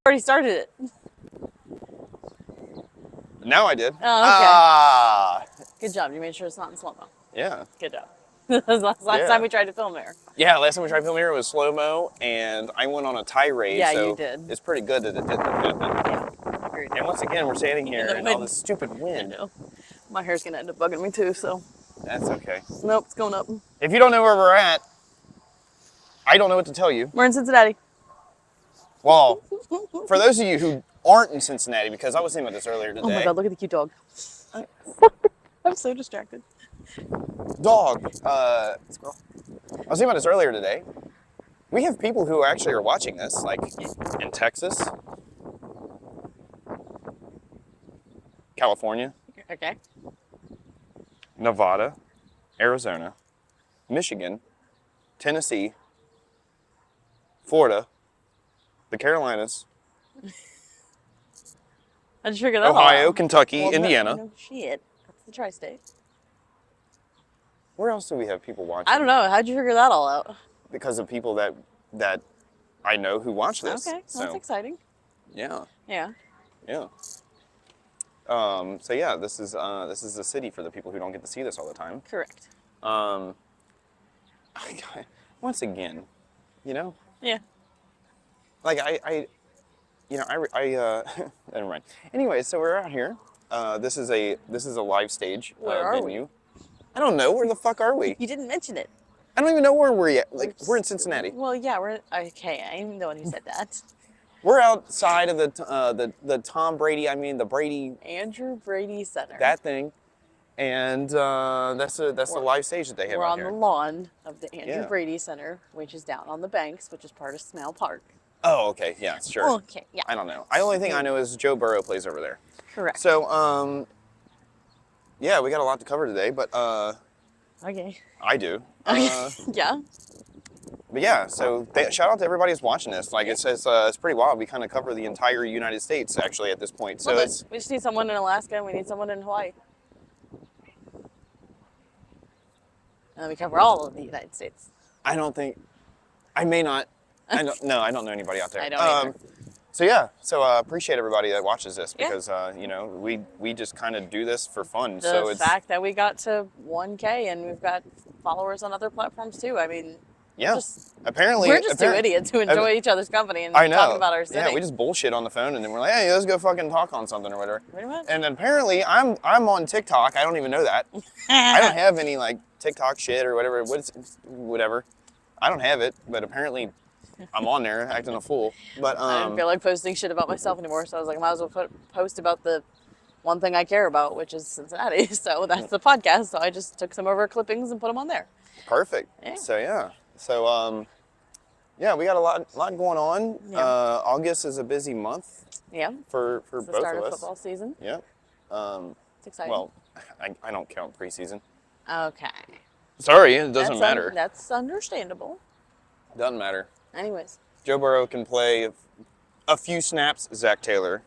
Already started it. Now I did. Oh, okay. Ah. Good job. You made sure it's not in slow-mo. Yeah. Good job. That was last Yeah. time we tried to film there. Yeah, last time we tried filming here it was slow-mo, and I went on a tirade, Yeah, so you did. it's pretty good that it didn't happen. Yeah. Agreed. And once again, we're standing here the in all wind. this stupid I wind. know. My hair's gonna end up bugging me too, so. That's okay. Nope, it's going up. If you don't know where we're at, I don't know what to tell you. We're in Cincinnati. Well, for those of you who aren't in Cincinnati, because I was thinking about this earlier today. Oh my god, look at the cute dog. I'm so distracted. Dog. Squirrel. I was thinking about this earlier today. We have people who actually are watching this, like in Texas, California, Okay. Nevada, Arizona, Michigan, Tennessee, Florida, the Carolinas, How'd you figure that all Ohio, out? Kentucky, Well, Indiana. No shit. That's the tri-state. Where else do we have people watching? I don't know. How'd you figure that all out? Because of people that I know who watch this. Okay, well, that's exciting. Yeah, Yeah. yeah. So yeah, this is the city for the people who don't get to see this all the time. Correct. Once again, you know, Yeah. like I never mind. Anyway, so we're out here. This is a live stage Where are venue. I don't know. Where the fuck are we? You didn't mention it. I don't even know where we're at. Like, we're in Cincinnati. Well, yeah, we're okay. I'm the one who said that. We're outside of the Tom Brady. I mean the Brady. Andrew Brady Center. That thing, and that's the live stage that they have We're out on here. the lawn of the Andrew Yeah. Brady Center, which is down on the banks, which is part of Smale Park. Oh, okay, yeah, sure. Okay, yeah. I don't know. The only thing I know is Joe Burrow plays over there. Correct. So, yeah, we got a lot to cover today, but Okay. I do. Yeah. But yeah, so shout out to everybody who's watching this. Like it's pretty wild. We kind of cover the entire United States actually at this point. So Well, it's we just need someone in Alaska and we need someone in Hawaii. And then we cover all of the United States. I don't think I may not. I don't know anybody out there. I don't either. So yeah, so appreciate everybody that watches this Yeah. because you know we just kind of do this for fun. The so it's fact that we got to 1K and we've got followers on other platforms too. I mean, yeah. just, Apparently we're just two idiots who enjoy each other's company and I know. talk about our city. Yeah, we just bullshit on the phone and then we're like, hey, let's go fucking talk on something or whatever. Pretty much. And apparently I'm on TikTok. I don't even know that. I don't have any like TikTok shit or whatever. Whatever. I don't have it, but apparently I'm on there acting a fool. But I didn't feel like posting shit about myself anymore, so I was like, I might as well post about the one thing I care about, which is Cincinnati. So that's the podcast. So I just took some of our clippings and put them on there. perfect. Yeah. So yeah. So yeah, we got a lot going on. Yeah. August is a busy month Yeah. for It's the both start of of us. football season. Yeah. It's exciting. Well, I don't count preseason. Okay. Sorry, it doesn't matter. That's understandable. Doesn't matter. Anyways. Joe Burrow can play a few snaps. Zach Taylor.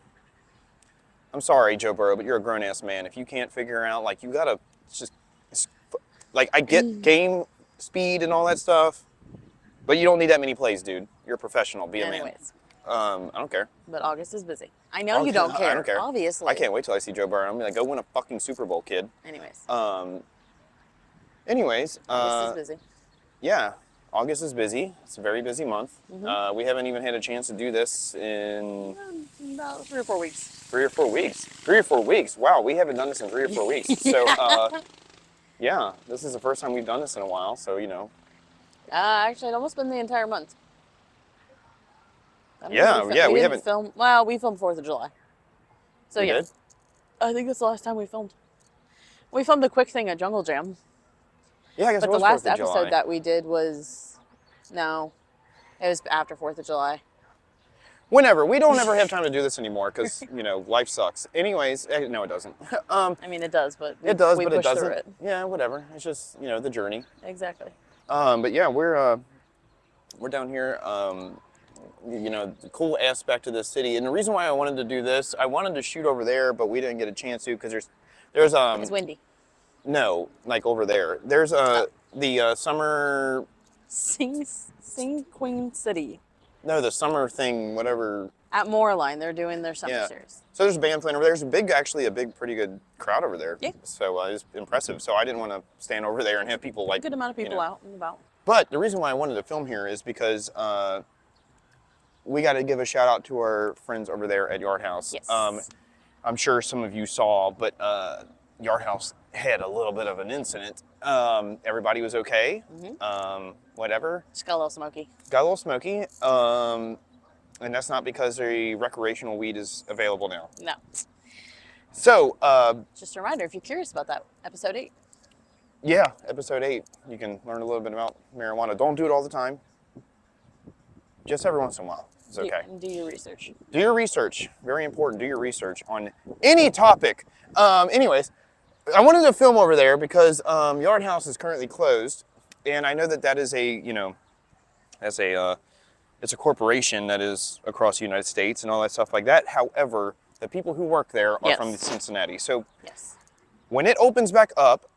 I'm sorry, Joe Burrow, but you're a grown-ass man. If you can't figure out, like, you gotta just, like, I get game speed and all that stuff, but you don't need that many plays, dude. You're a professional. Be a man. Anyways. I don't care. But August is busy. I know you Okay, don't care. I don't care. Obviously. I can't wait till I see Joe Burrow. I'm gonna be like, go win a fucking Super Bowl, kid. Anyways. Anyways, August is busy. yeah, August is busy. It's a very busy month. Mm-hmm. We haven't even had a chance to do this in About 3 or 4 weeks. 3 or 4 weeks. 3 or 4 weeks. Wow, we haven't done this in 3 or 4 weeks. So, yeah, this is the first time we've done this in a while. So, you know. Actually, it almost been the entire month. I don't Yeah, know if yeah, we didn't haven't- film. Well, we filmed 4th of July. So We yeah, did? I think that's the last time we filmed. We filmed a quick thing at Jungle Jam, Yeah, I guess but it the was last 4th of July. episode that we did was no, it was after 4th of July. Whenever. We don't ever have time to do this anymore because, you know, life sucks. Anyways, no, it doesn't. I mean, it does, but It does, we but it pushed through doesn't. it. Yeah, whatever. It's just, you know, the journey. Exactly. But yeah, we're down here. You know, the cool aspect of this city, and the reason why I wanted to do this, I wanted to shoot over there, but we didn't get a chance to because there's It's windy. no, like over there. There's the summer Sing Queen City. no the summer thing whatever. At Moreline, they're doing their summer Yeah. series. So there's a band playing over there. There's a pretty good crowd over there. Yeah. So it was impressive. So I didn't want to stand over there and have people like. Good amount of people out and about. But the reason why I wanted to film here is because we got to give a shout out to our friends over there at Yard House. Yes. I'm sure some of you saw, but Yard House had a little bit of an incident. Everybody was okay. Whatever. Just got a little smoky. Got a little smoky. And that's not because the recreational weed is available now. No. So, Just a reminder, if you're curious about that, episode 8. yeah, episode 8, you can learn a little bit about marijuana. Don't do it all the time. Just every once in a while. It's okay. Do your research. Do your research. Very important. Do your research on any topic. Anyways, I wanted to film over there because Yard House is currently closed. And I know that that is it's a corporation that is across the United States and all that stuff like that. However, the people who work there are Yes. from Cincinnati. So Yes. when it opens back up,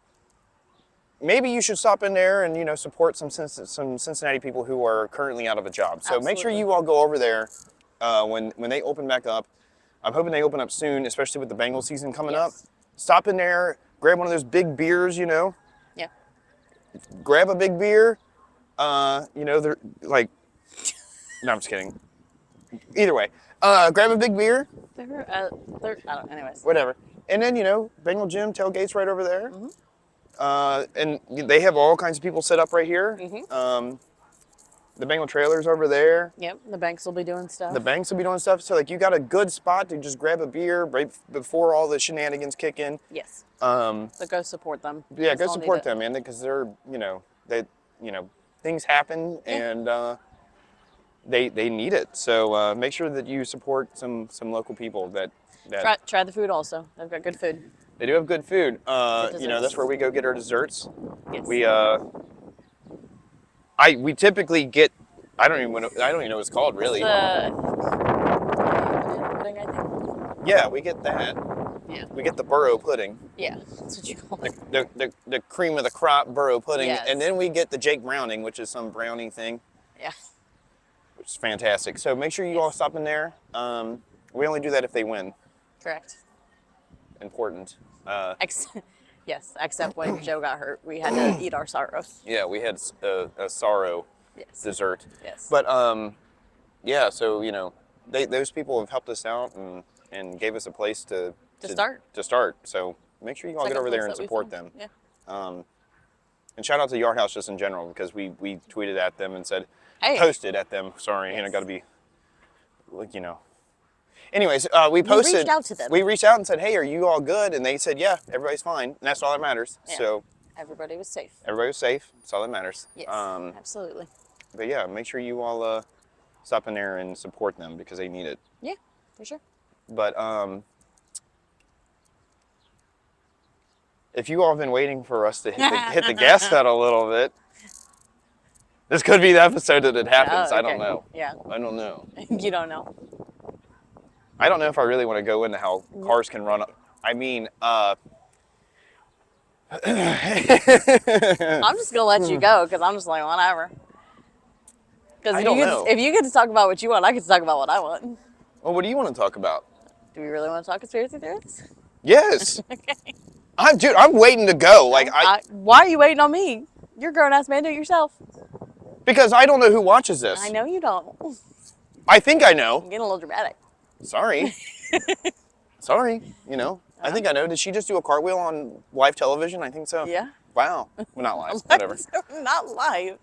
maybe you should stop in there and, support some Cincinnati people who are currently out of a job. So make sure Absolutely. you all go over there when they open back up. I'm hoping they open up soon, especially with the Bengal season coming up. Yes. Stop in there, grab one of those big beers, Yeah. grab a big beer. They're like, no, I'm just kidding. Either way, grab a big beer, They're I don't. Anyways. whatever. And then, Bengal Gym, tailgate's right over there. And they have all kinds of people set up right here. The Bengal trailer's over there. Yep. The banks will be doing stuff. The banks will be doing stuff. So, you got a good spot to just grab a beer right before all the shenanigans kick in. Yes. Um, So go support them. yeah, That's go all I need support to- them, man, because they're, things happen and they need it. So make sure that you support some local people that Try the food also. They've got good food. they do have good food. Good That's where we go get our desserts. Yes. We typically get I don't even know what it's called really. The pudding, I think. Yeah, we get that. Yeah. We get the burro pudding, Yeah. That's what you call it. the cream of the crop burro pudding, Yes. and then we get the Jake Browning, which is some brownie thing, Yeah. which is fantastic. So make sure you all stop in there. We only do that if they win. Correct. Important. Yes. Except when Joe got hurt, we had to eat our sorrows. Yeah, we had a sorrow Yes. dessert. Yes. But yeah, so those people have helped us out and gave us a place to start. To start. So make sure you all get Second over there place and that we support found. them. Yeah. And shout out to Yard House just in general because we tweeted at them and said Hey. posted at them. Sorry, Yes. got to be like Anyways, we posted. reached out to them. We reached out and said, "Hey, are you all good?" And they said, "Yeah, everybody's fine." And that's all that matters. Yeah. So Everybody was safe. everybody was safe. That's all that matters. Yes. Absolutely. But yeah, make sure you all stop in there and support them because they need it. Yeah. For sure. But if you all have been waiting for us to hit the gas pedal a little bit, this could be the episode that it happens. Oh, I don't okay. know. Yeah. I don't know. You don't know. I don't know if I really want to go into how cars can run. I mean, I'm just gonna let you go because I'm just like whatever. Because I don't know. if you get to talk about what you want, I get to talk about what I want. well, what do you want to talk about? Do we really want to talk conspiracy theories? Yes, Okay. I'm waiting to go. Like Why are you waiting on me? You're a grown ass man. Do it yourself. because I don't know who watches this. I know you don't. I think I know. I'm getting a little dramatic. Sorry. Sorry. I think I know. Did she just do a cartwheel on live television? I think so. Yeah. Wow. Well, not live. Whatever. Not live.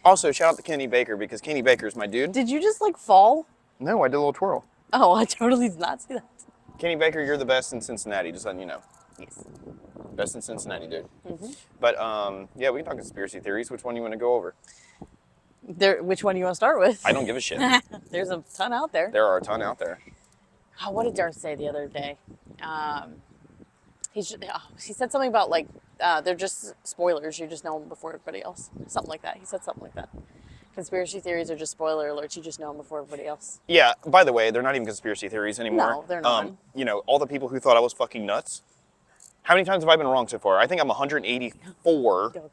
Also, shout out to Kenny Baker because Kenny Baker's my dude. Did you just like fall? No, I did a little twirl. Oh, I totally did not see that. Kenny Baker, you're the best in Cincinnati. Just letting you know. Yes. Best in Cincinnati, dude. Mm-hmm. But yeah, we can talk conspiracy theories. Which one do you want to go over? Which one do you want to start with? I don't give a shit. There's a ton out there. There are a ton out there. Oh, what did Darth say the other day? He said something about like they're just spoilers. You just know them before everybody else. Something like that. He said something like that. Conspiracy theories are just spoiler alerts. You just know them before everybody else. Yeah. By the way, they're not even conspiracy theories anymore. No, they're not. All the people who thought I was fucking nuts. How many times have I been wrong so far? I think I'm 184. Dog.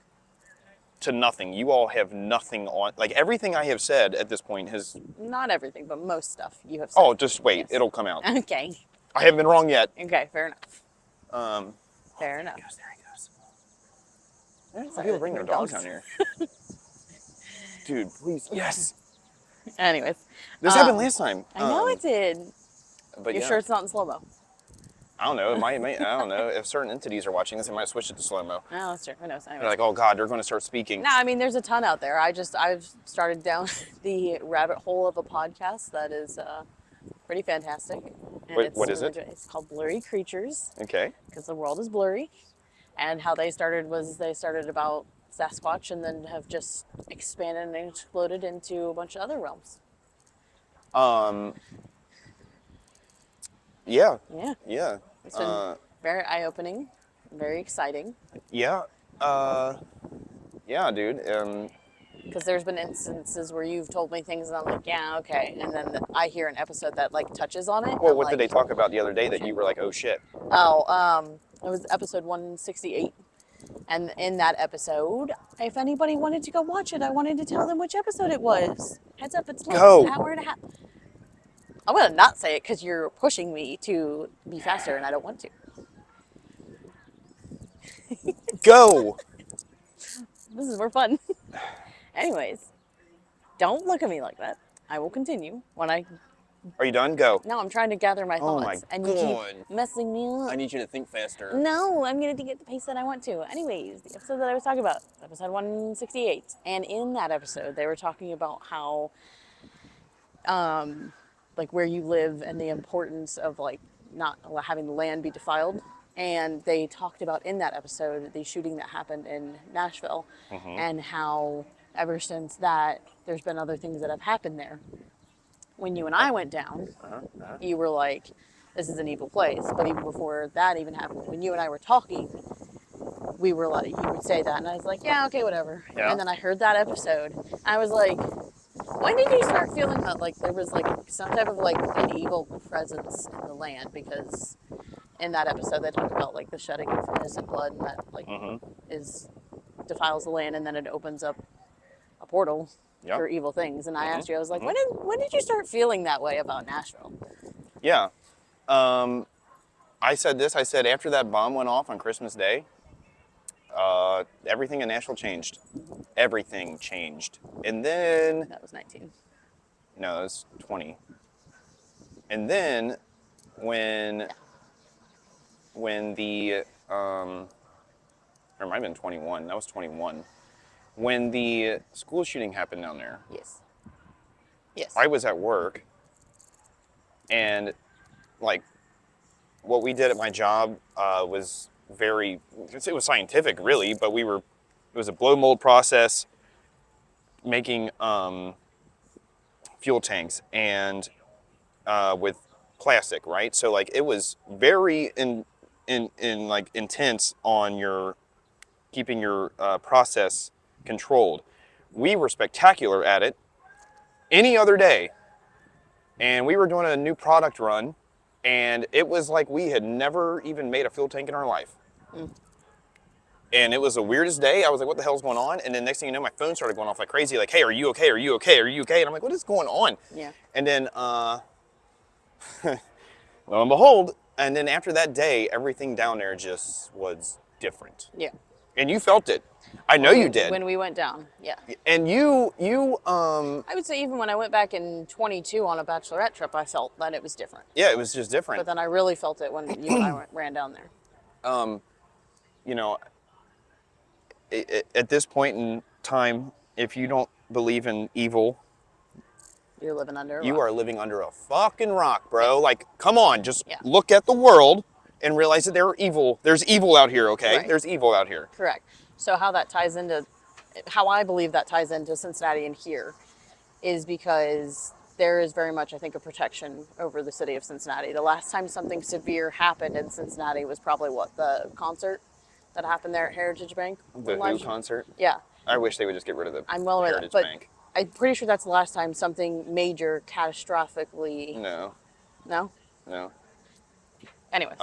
to nothing. You all have nothing on, like everything I have said at this point has, Not everything, but most stuff you have said. oh, just wait, Yes. it'll come out. Okay. I haven't been wrong yet. Okay, fair enough. Um, Fair enough. there he goes. Why Sorry, people bring their dogs dogs. down here? Dude, please. Yes. Anyways. This happened last time. I know it did. But You're yeah. sure it's not in slow-mo? I don't know. It might, I don't know. If certain entities are watching this, they might switch it to slow-mo. No, that's true. Who knows? Anyways. They're like, oh God, they're going to start speaking. No, I mean, there's a ton out there. I've started down the rabbit hole of a podcast that is pretty fantastic. And What is really it? good. It's called Blurry Creatures, Okay. because the world is blurry. And how they started was they started about Sasquatch and then have just expanded and exploded into a bunch of other realms. Yeah. Yeah. Yeah. It's been very eye-opening, very exciting. Yeah. Yeah, dude. Because there's been instances where you've told me things and I'm like, yeah, okay. And then I hear an episode that like touches on it. Well, I'm what like, did they talk about the other day that you were like, oh shit? It was episode 168. And in that episode, if anybody wanted to go watch it, I wanted to tell them which episode it was. Heads up, it's like Go. an hour and a half. I'm going to not say it because you're pushing me to be faster and I don't want to. Go. This is more fun. Anyways, don't look at me like that. I will continue when I... Are you done? Go. No, I'm trying to gather my Oh thoughts. my and you God. keep messing me up. I need you to think faster. No, I'm going to get the pace that I want to. Anyways, the episode that I was talking about, episode 168. And in that episode, they were talking about how, like where you live and the importance of like not having the land be defiled. And they talked about in that episode, the shooting that happened in Nashville and how ever since that, there's been other things that have happened there. When you and I went down, you were like, this is an evil place. But even before that even happened, when you and I were talking, we were like, you would say that. And I was like, yeah, okay, whatever. Yeah. And then I heard that episode. I was like, when did you start feeling that like there was like some type of like an evil presence in the land? Because in that episode, they talk about like the shedding of innocent blood and that like defiles the land and then it opens up a portal Yeah. for evil things. And I asked you, I was like, when did you start feeling that way about Nashville? Yeah. I said this. I said after that bomb went off on Christmas Day, everything in Nashville changed. Everything changed. And then, That was 19. no, it was 20. And then when the, or it might have been 21. That was 21. When the school shooting happened down there, Yes. Yes. I was at work, and like what we did at my job was it was scientific really, but it was a blow mold process making fuel tanks and with plastic, right? So like it was very like intense on your keeping your process controlled. We were spectacular at it any other day, and we were doing a new product run, and it was like we had never even made a fuel tank in our life. And it was the weirdest day. I was like, what the hell's going on? And then next thing you know, my phone started going off like crazy, like, hey, are you okay? Are you okay? Are you okay? And I'm like, what is going on? Yeah. And then, lo and behold, and then after that day, everything down there just was different. Yeah. And you felt it. I know you did. When we went down. Yeah. And you I would say even when I went back in 22 on a bachelorette trip, I felt that it was different. yeah, it was just different. But then I really felt it when you and I ran down there. You know, at this point in time, if you don't believe in evil, You're living under a you rock. are living under a fucking rock, bro. Like, come on, just Yeah. look at the world and realize that there's evil out here, okay? Right. There's evil out here. Correct. So how I believe that ties into Cincinnati and here is because there is very much, I think, a protection over the city of Cincinnati. The last time something severe happened in Cincinnati was probably the concert that happened there at Heritage Bank. The Who Last- concert. Yeah. I wish they would just get rid of the I'm well aware of that, Heritage but Bank. I'm pretty sure that's the last time something major, catastrophically. No, No? no. Anyways.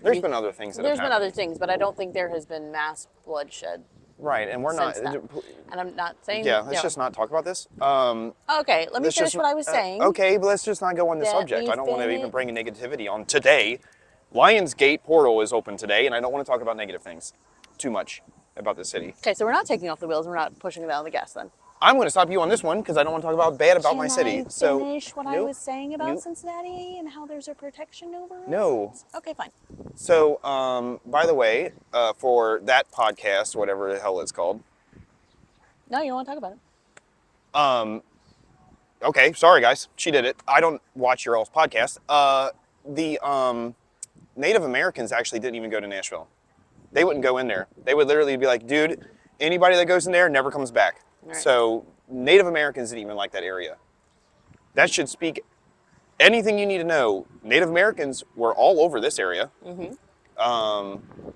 There's been other things that There's have been happened. other things, but I don't think there has been mass bloodshed Right, and we're not. since then. And I'm not saying. Yeah, let's just not talk about this. Okay, let me Let's finish just, what I was saying. okay, but let's just not go on the Let subject. me I don't want to even finish. bring negativity on today. Lionsgate portal is open today, and I don't want to talk about negative things too much about the city. Okay, so we're not taking off the wheels. We're not pushing it out of the gas then. I'm going to stop you on this one because I don't want to talk about bad about my Can city. I So finish what I nope, was saying about nope. Cincinnati and how there's a protection over it? No. Okay, fine. So, by the way, for that podcast, whatever the hell it's called. No, you don't want to talk about it. Okay, sorry guys, she did it. I don't watch your all's podcast. The Native Americans actually didn't even go to Nashville. They wouldn't go in there. They would literally be like, dude, anybody that goes in there never comes back. Right. So Native Americans didn't even like that area. That should speak anything you need to know. Native Americans were all over this area. Mm-hmm.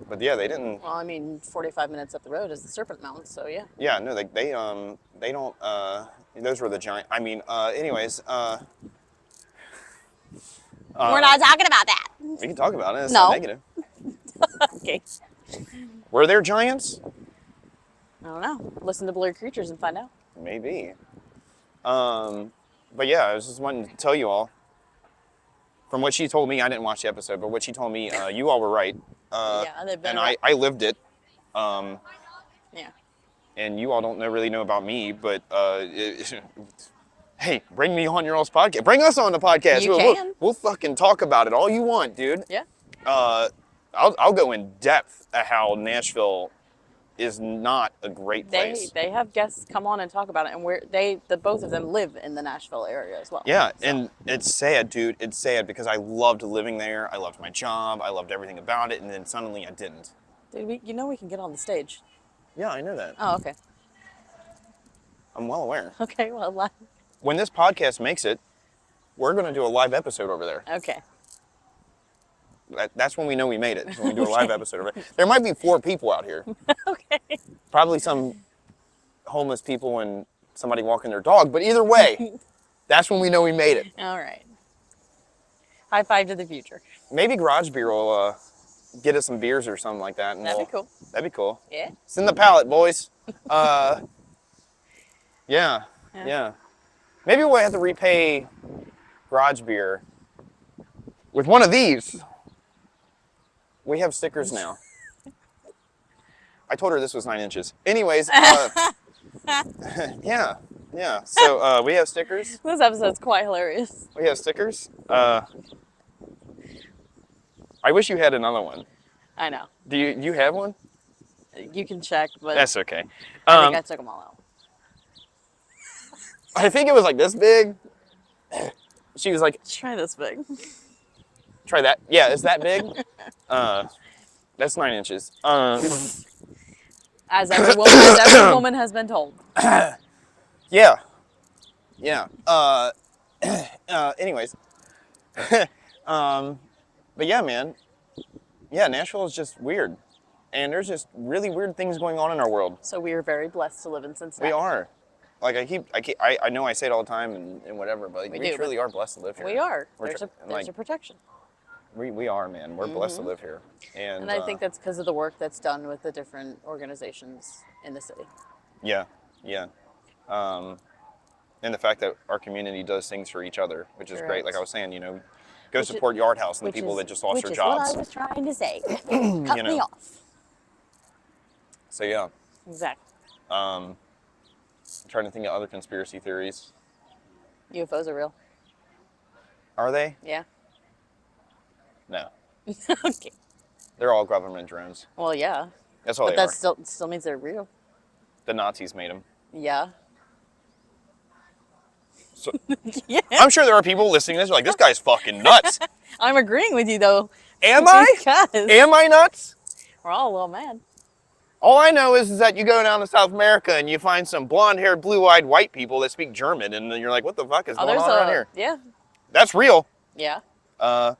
But yeah, they didn't. Well, I mean, 45 minutes up the road is the Serpent Mountains, so yeah. Yeah, no, they don't. Those were the giant. I mean, anyways. We're not talking about that. We can talk about it. It's No. not negative. Okay. Were there giants? I don't know. Listen to Blurry Creatures and find out. Maybe. But yeah, I was just wanting to tell you all. From what she told me, I didn't watch the episode, but what she told me, you all were right. Yeah, they've been and around. I lived it. Yeah. And you all don't really know about me, but hey, bring me on your all's podcast. Bring us on the podcast. You we'll, can. We'll fucking talk about it all you want, dude. Yeah. I'll go in depth at how Nashville is not a great place. They have guests come on and talk about it, and the both of them live in the Nashville area as well. Yeah, so. and it's sad, dude. It's sad because I loved living there. I loved my job. I loved everything about it, and then suddenly I didn't. Dude, we can get on the stage. Yeah, I know that. Oh, okay. I'm well aware. Okay, well, When this podcast makes it, we're going to do a live episode over there. okay. That's when we know we made it. When we do a live episode over there. There might be 4 people out here. Okay. Probably some homeless people and somebody walking their dog. But either way, that's when we know we made it. All right. High five to the future. Maybe Garage Beer will get us some beers or something like that. And That'd be cool. That'd be cool. Yeah. It's in the palate, boys. Yeah. Maybe we'll have to repay Garage Beer with one of these. We have stickers now. I told her this was 9 inches. Anyways, yeah. So we have stickers. This episode's quite hilarious. We have stickers. I wish you had another one. I know. Do you have one? You can check, but That's okay. I think I took them all out. I think it was like this big. She was like, Try this big. try that. Yeah, is that big? That's 9 inches. As every woman has been told. Yeah. Anyways. But yeah, man. Yeah, Nashville is just weird. And there's just really weird things going on in our world. So we are very blessed to live in Cincinnati. We are. Like I know I say it all the time and whatever, but We we do, truly are blessed to live here. We are. We're There's like, a protection. we are, man. We're blessed to live here. And I think that's because of the work that's done with the different organizations in the city. Yeah. And the fact that our community does things for each other, which is great. Correct. Like I was saying, go support Yard House and the people that just lost their jobs. Which is what I was trying to say. Cut me off. So yeah. Exactly. I'm trying to think of other conspiracy theories. UFOs are real. Are they? Yeah. No. Okay. They're all government drones. Well, yeah. That's all But they that are. still means they're real. The Nazis made them. Yeah. So, Yeah. I'm sure there are people listening to this who are like, this guy's fucking nuts. I'm agreeing with you though. Am I? Because Am I nuts? we're all a little mad. All I know is that you go down to South America and you find some blonde-haired, blue-eyed white people that speak German, and then you're like, what the fuck is going on around here? Yeah. That's real. Yeah. Uh,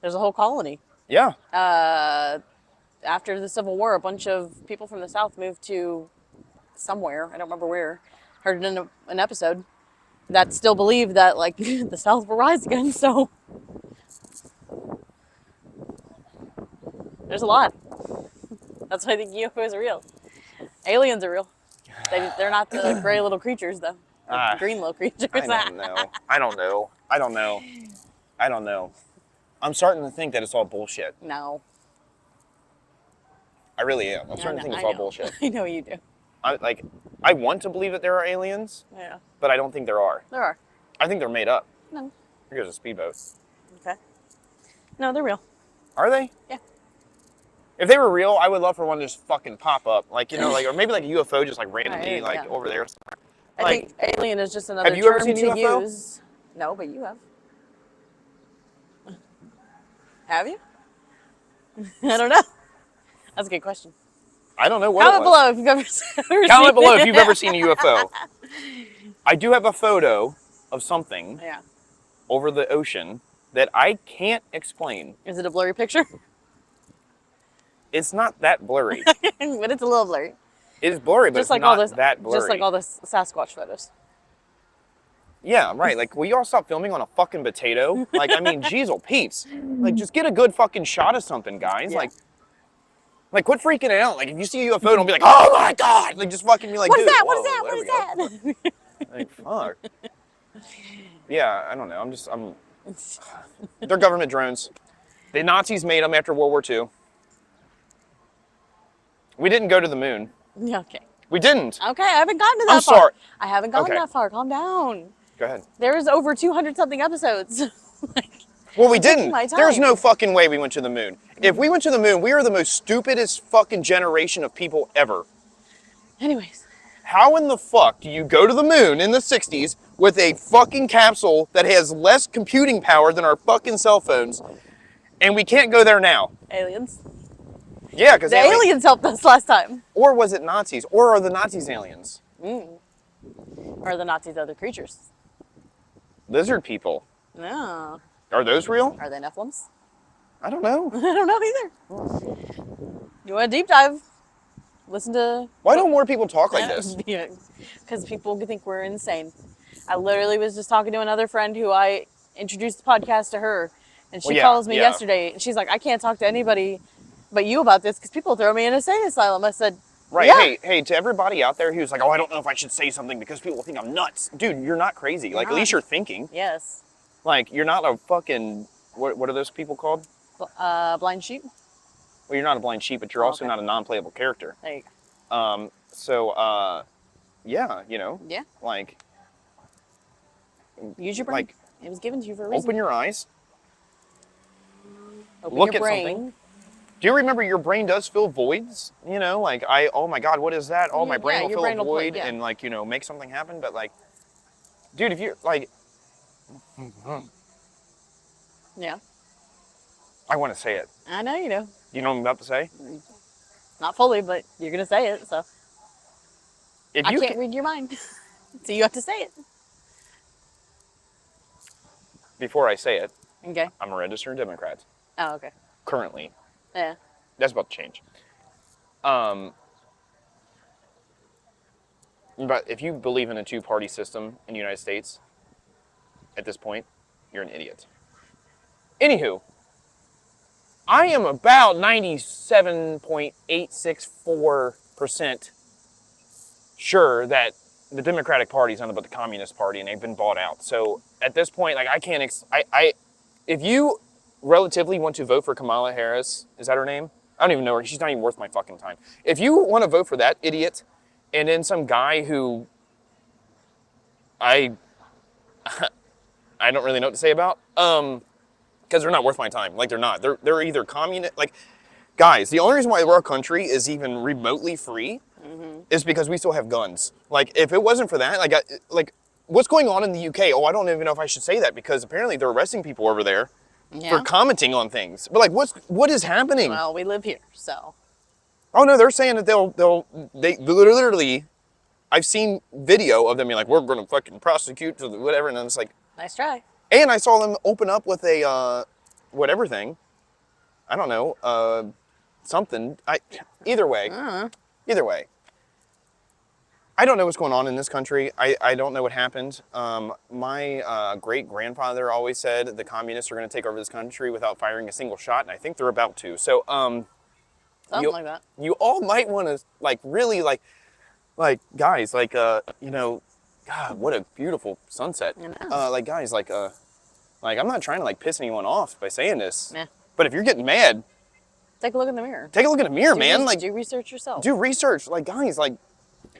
There's a whole colony. yeah. After the Civil War, a bunch of people from the South moved to somewhere. I don't remember where. Heard it in an episode that still believed that like the South will rise again. So there's a lot. That's why I think UFOs are real. Aliens are real. They're not the gray little creatures, though. Ah, The green little creatures. I don't know. I don't know. I don't know. I don't know. I'm starting to think that it's all bullshit. No. I really am. I'm starting to think it's all bullshit. I know you do. I want to believe that there are aliens, Yeah. but I don't think there are. There are. I think they're made up. No. Here goes a speedboat. Okay. No, they're real. Are they? Yeah. If they were real, I would love for one to just fucking pop up. Like, you know, like, or maybe like a UFO just like randomly, Right, yeah. over there. I Like, think alien is just another have you ever term seen a to UFO? use. No, but you have. Have you? I don't know. That's a good question. I don't know what Comment it was. below if you've ever seen Comment below if you've ever seen a UFO. I do have a photo of something Yeah. over the ocean that I can't explain. Is it a blurry picture? It's not that blurry. But it's a little blurry. It is blurry, but Just it's like not all this, that blurry. just like all the Sasquatch photos. Yeah, right. Like, will you all stop filming on a fucking potato? Like, I mean, jeez, oh Pete's. Like, just get a good fucking shot of something, guys. Yeah. Like, quit freaking out. Like, if you see a UFO, don't be like, oh my god. Like, just fucking be like, What is dude, that? whoa, What is that? there What we is go. that? Like, fuck. Yeah, I don't know. They're government drones. The Nazis made them after World War II. We didn't go to the moon. Yeah, okay. We didn't. Okay, I haven't gotten to that I'm far. sorry. I haven't gotten Okay. that far. Calm down. Go ahead. There's over 200 something episodes. Well, we I'm taking didn't. my time. There's no fucking way we went to the moon. If we went to the moon, we are the most stupidest fucking generation of people ever. Anyways, How in the fuck do you go to the moon in the 60s with a fucking capsule that has less computing power than our fucking cell phones, and we can't go there now? aliens. Yeah, because The aliens helped us last time. Or was it Nazis? Or are the Nazis aliens? Or the Nazis other creatures. Lizard people. No. Are those real? Are they Nephilims? I don't know. I don't know either. You want a deep dive? Listen to... Why don't more people talk like this? Because people think we're insane. I literally was just talking to another friend who I introduced the podcast to her. And she Well, yeah, calls me yeah. yesterday. And she's like, I can't talk to anybody but you about this because people throw me in a insane asylum. I said, Right, yeah. hey, to everybody out there who's like, oh, I don't know if I should say something because people think I'm nuts. Dude, you're not crazy. Like, at least you're thinking. Yes. Like, you're not a fucking, what are those people called? Blind sheep. Well, you're not a blind sheep, but you're also okay. not a non-playable character. There you go. Yeah, you know, Yeah. like, Use your brain. like, It was given to you for a reason. open your eyes. Open look your at brain. something. Do you remember your brain does fill voids? You know, like, oh my God, what is that? Oh, my brain Yeah, will your fill brain a will play- void yeah. and, like, you know, make something happen. But, like, dude, if you're, like, Yeah. I want to say it. I know you do. You know what I'm about to say? Not fully, but you're going to say it. So If I you can't can- read your mind. So you have to say it. Before I say it, Okay. I'm a registered Democrat. Oh, okay. Currently. Yeah. That's about to change. But if you believe in a two-party system in the United States, at this point, you're an idiot. Anywho, I am about 97.864% sure that the Democratic Party is nothing but the Communist Party, and they've been bought out. So at this point, like, I can't. If you relatively want to vote for Kamala Harris, is that her name? I don't even know her. She's not even worth my fucking time. If you want to vote for that idiot, and then some guy who I don't really know what to say about, because they're not worth my time. Like, they're not. They're either communist. Like, guys, the only reason why our country is even remotely free is because we still have guns. Like, if it wasn't for that, like what's going on in the UK? Oh, I don't even know if I should say that because apparently they're arresting people over there for commenting on things. But like, what is happening? Well, we live here, so. Oh no, they're saying that they literally. I've seen video of them being like, we're gonna fucking prosecute to whatever, and then it's like. Nice try. And I saw them open up with a whatever thing. I don't know, something. Either way. Either way. I don't know what's going on in this country. I don't know what happened. My great-grandfather always said the communists are going to take over this country without firing a single shot, and I think they're about to. So, Something like that. you all might want to, like, really, like, Like, guys, like, you know, God, what a beautiful sunset. I know. Like, guys, like, I'm not trying to, like, piss anyone off by saying this. Meh. But if you're getting mad, Take a look in the mirror. take a look in the mirror, man. Like, Do research yourself. do research. Like, guys, like,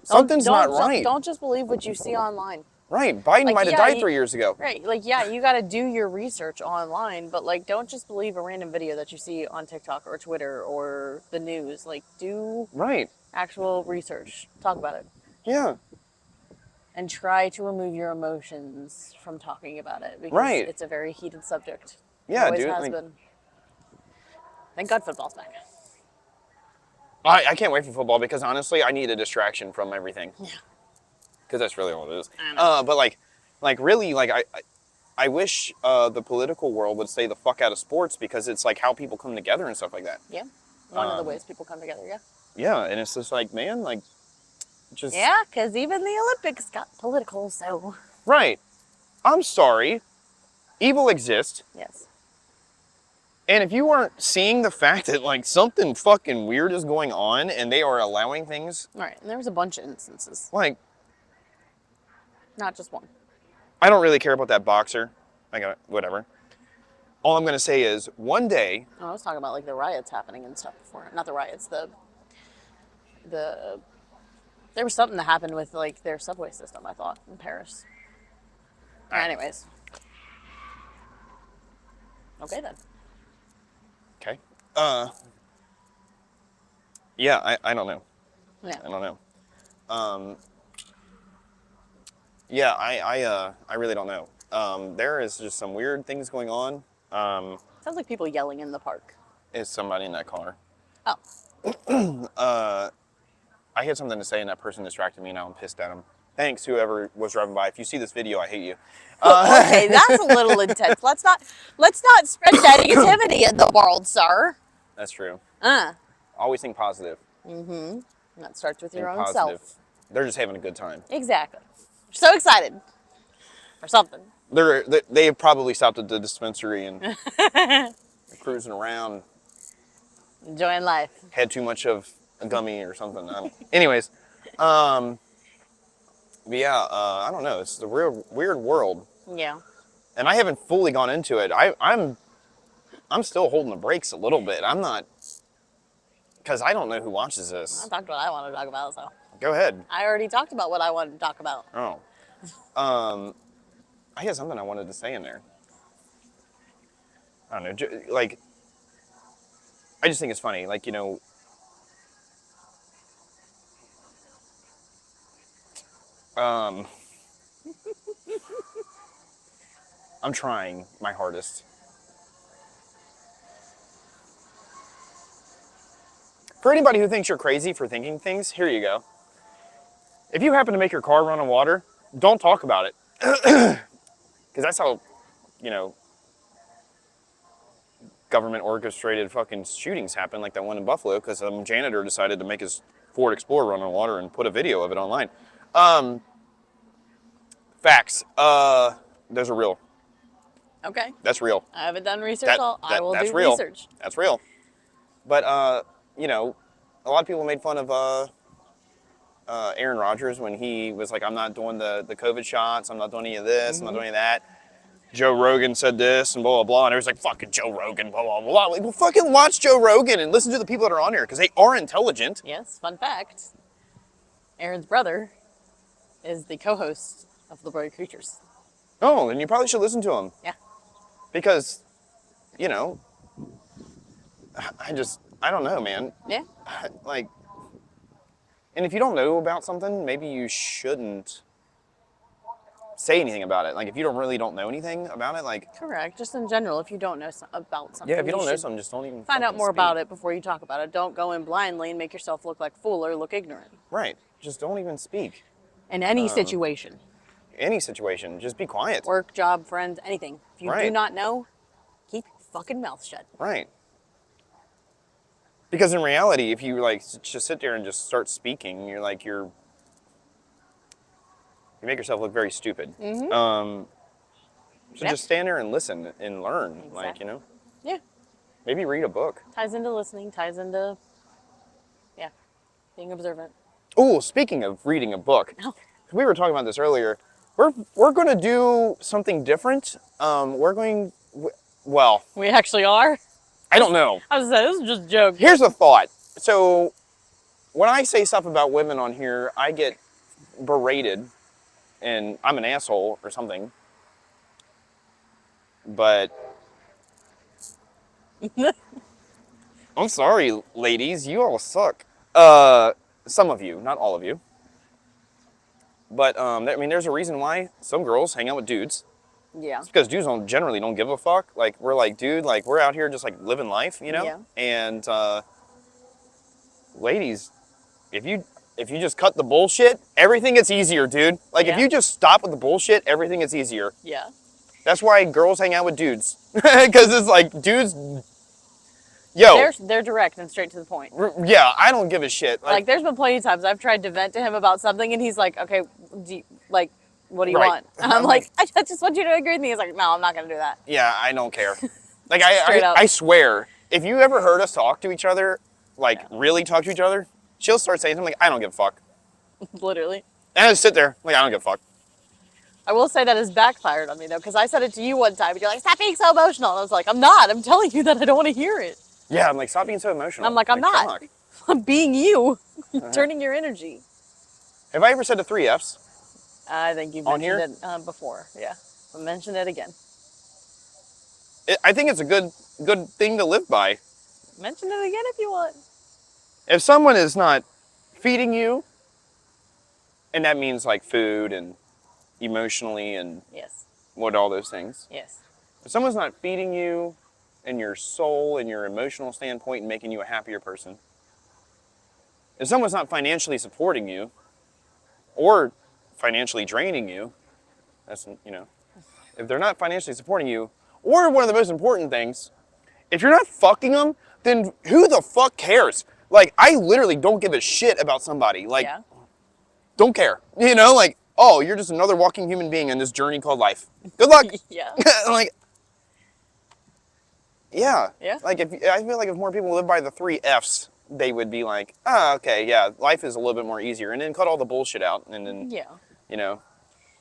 something's not right. Don't just believe what you see online. Right. Biden Like, might have yeah, died you- 3 years ago. Right. Like, yeah, you got to do your research online, but like, don't just believe a random video that you see on TikTok or Twitter or the news. Like, do Right. actual research. Talk about it. Yeah. And try to remove your emotions from talking about it because Right. it's a very heated subject. Yeah, Always dude. has Like, been. Thank God football's back. I can't wait for football because honestly, I need a distraction from everything. Yeah. Because that's really all it is. I know. But like really, like I wish the political world would stay the fuck out of sports because it's like how people come together and stuff like that. Yeah. One of the ways people come together, yeah. Yeah, and it's just like, man, like, just Yeah, because even the Olympics got political, so. right. I'm sorry, evil exists, Yes. and if you aren't seeing the fact that like something fucking weird is going on and they are allowing things All right, and there was a bunch of instances, like, not just one. I don't really care about that boxer. I got whatever. All I'm gonna say is one day. Oh, I was talking about like the riots happening and stuff before. Not the riots, the there was something that happened with like their subway system, I thought, in Paris. Anyways. Okay then. Okay. Yeah, I don't know. Yeah. I don't know. Yeah, I really don't know. There is just some weird things going on. Sounds like people yelling in the park. Is somebody in that car? Oh. I had something to say and that person distracted me. Now I'm pissed at him. Thanks, whoever was driving by. If you see this video, I hate you. Okay, that's a little intense. Let's not spread negativity in the world, sir. That's true. Uh. Always think positive. That starts with your Think own positive. self. They're just having a good time. Exactly. So excited. For something. They have probably stopped at the dispensary and cruising around. Enjoying life. Had too much of a gummy or something. I don't. Anyways, but yeah, I don't know. It's a real weird world, Yeah. and I haven't fully gone into it. I'm still holding the brakes a little bit. I'm not, because I don't know who watches I this. talked what I want to talk about, so. Go ahead. I already talked about what I wanted to talk about. Oh, I had something I wanted to say in there. I don't know, like, I just think it's funny, like, you know, I'm trying my hardest. For anybody who thinks you're crazy for thinking things, here you go. If you happen to make your car run on water, don't talk about it. Because that's how, you know, government orchestrated fucking shootings happen, like that one in Buffalo, because some janitor decided to make his Ford Explorer run on water and put a video of it online. Facts. Those are real. Okay. That's real. I haven't done research. I will that's do real. research. That's real. But, you know, a lot of people made fun of Aaron Rodgers when he was like, I'm not doing the COVID shots. I'm not doing any of this. I'm not doing any of that. Joe Rogan said this and blah, blah, blah. And everyone's like, fucking Joe Rogan, blah, blah, blah. Like, well, fucking watch Joe Rogan and listen to the people that are on here because they are intelligent. Yes, fun fact. Aaron's brother is the co-host of The Brave Creatures. Oh, then you probably should listen to him. Yeah. Because, you know, I don't know, man. Yeah. Like, and if you don't know about something, maybe you shouldn't say anything about it. Like, if you don't know anything about it, like, Correct. Just in general, if you don't know about something. yeah, if you don't know should something, just don't even find out fucking more speak. about it before you talk about it. Don't go in blindly and make yourself look like a fool or look ignorant. Right. Just don't even speak. In any situation. Any situation, just be quiet. Work, job, friends, anything. If you do Right. not know, keep your fucking mouth shut. Right. Because in reality, if you like just sit there and just start speaking, you're like you make yourself look very stupid. So Yep. just stand there and listen and learn, like, Exactly. you know, Yeah. maybe read a book. Ties into listening, ties into, yeah, being observant. Oh, speaking of reading a book, Oh. we were talking about this earlier. We're going to do something different. Well, We actually are. I don't know. I was saying, this is just a joke. Here's a thought. So when I say stuff about women on here, I get berated and I'm an asshole or something. But I'm sorry, ladies, you all suck. Some of you, not all of you. But I mean, there's a reason why some girls hang out with dudes. Yeah. It's because dudes generally don't give a fuck. Like we're like, dude, like we're out here just like living life, you know. Yeah. And ladies, if you just cut the bullshit, everything gets easier, dude. Like if Yeah. you just stop with the bullshit, everything gets easier. Yeah. That's why girls hang out with dudes, because it's like dudes. Yo, They're direct and straight to the point. yeah, I don't give a shit. Like, there's been plenty of times I've tried to vent to him about something, and he's like, "Okay, what do you Right. want?" And I'm like, "I just want you to agree with me." He's like, "No, I'm not gonna do that." Yeah, I don't care. Like Straight up. I swear, if you ever heard us talk to each other, like really talk to each other, she'll start saying something like, I don't give a fuck. Literally. And I just sit there, like, I don't give a fuck. I will say that has backfired on me though, because I said it to you one time, and you're like, "Stop being so emotional." And I was like, "I'm not. I'm telling you that I don't want to hear it." Yeah, I'm like, stop being so emotional. And I'm like, "I'm not. fuck. I'm being you, turning your energy." Have I ever said the 3 Fs? I think you On mentioned it before. Yeah, I'll mention it again. I think it's a good thing to live by. Mention it again if you want. If someone is not feeding you, and that means like food and emotionally and Yes. all those things. Yes. If someone's not feeding you in your soul and your emotional standpoint and making you a happier person, if someone's not financially supporting you or financially draining you, that's, if they're not financially supporting you, or one of the most important things, if you're not fucking them, then who the fuck cares? Like, I literally don't give a shit about somebody. Like, Yeah. don't care. Like, oh, you're just another walking human being in this journey called life. Good luck. Yeah. Like, yeah. Yeah. Like, I feel like if more people live by the 3 Fs, they would be like, oh, okay, yeah, life is a little bit more easier. And then cut all the bullshit out. And then, Yeah.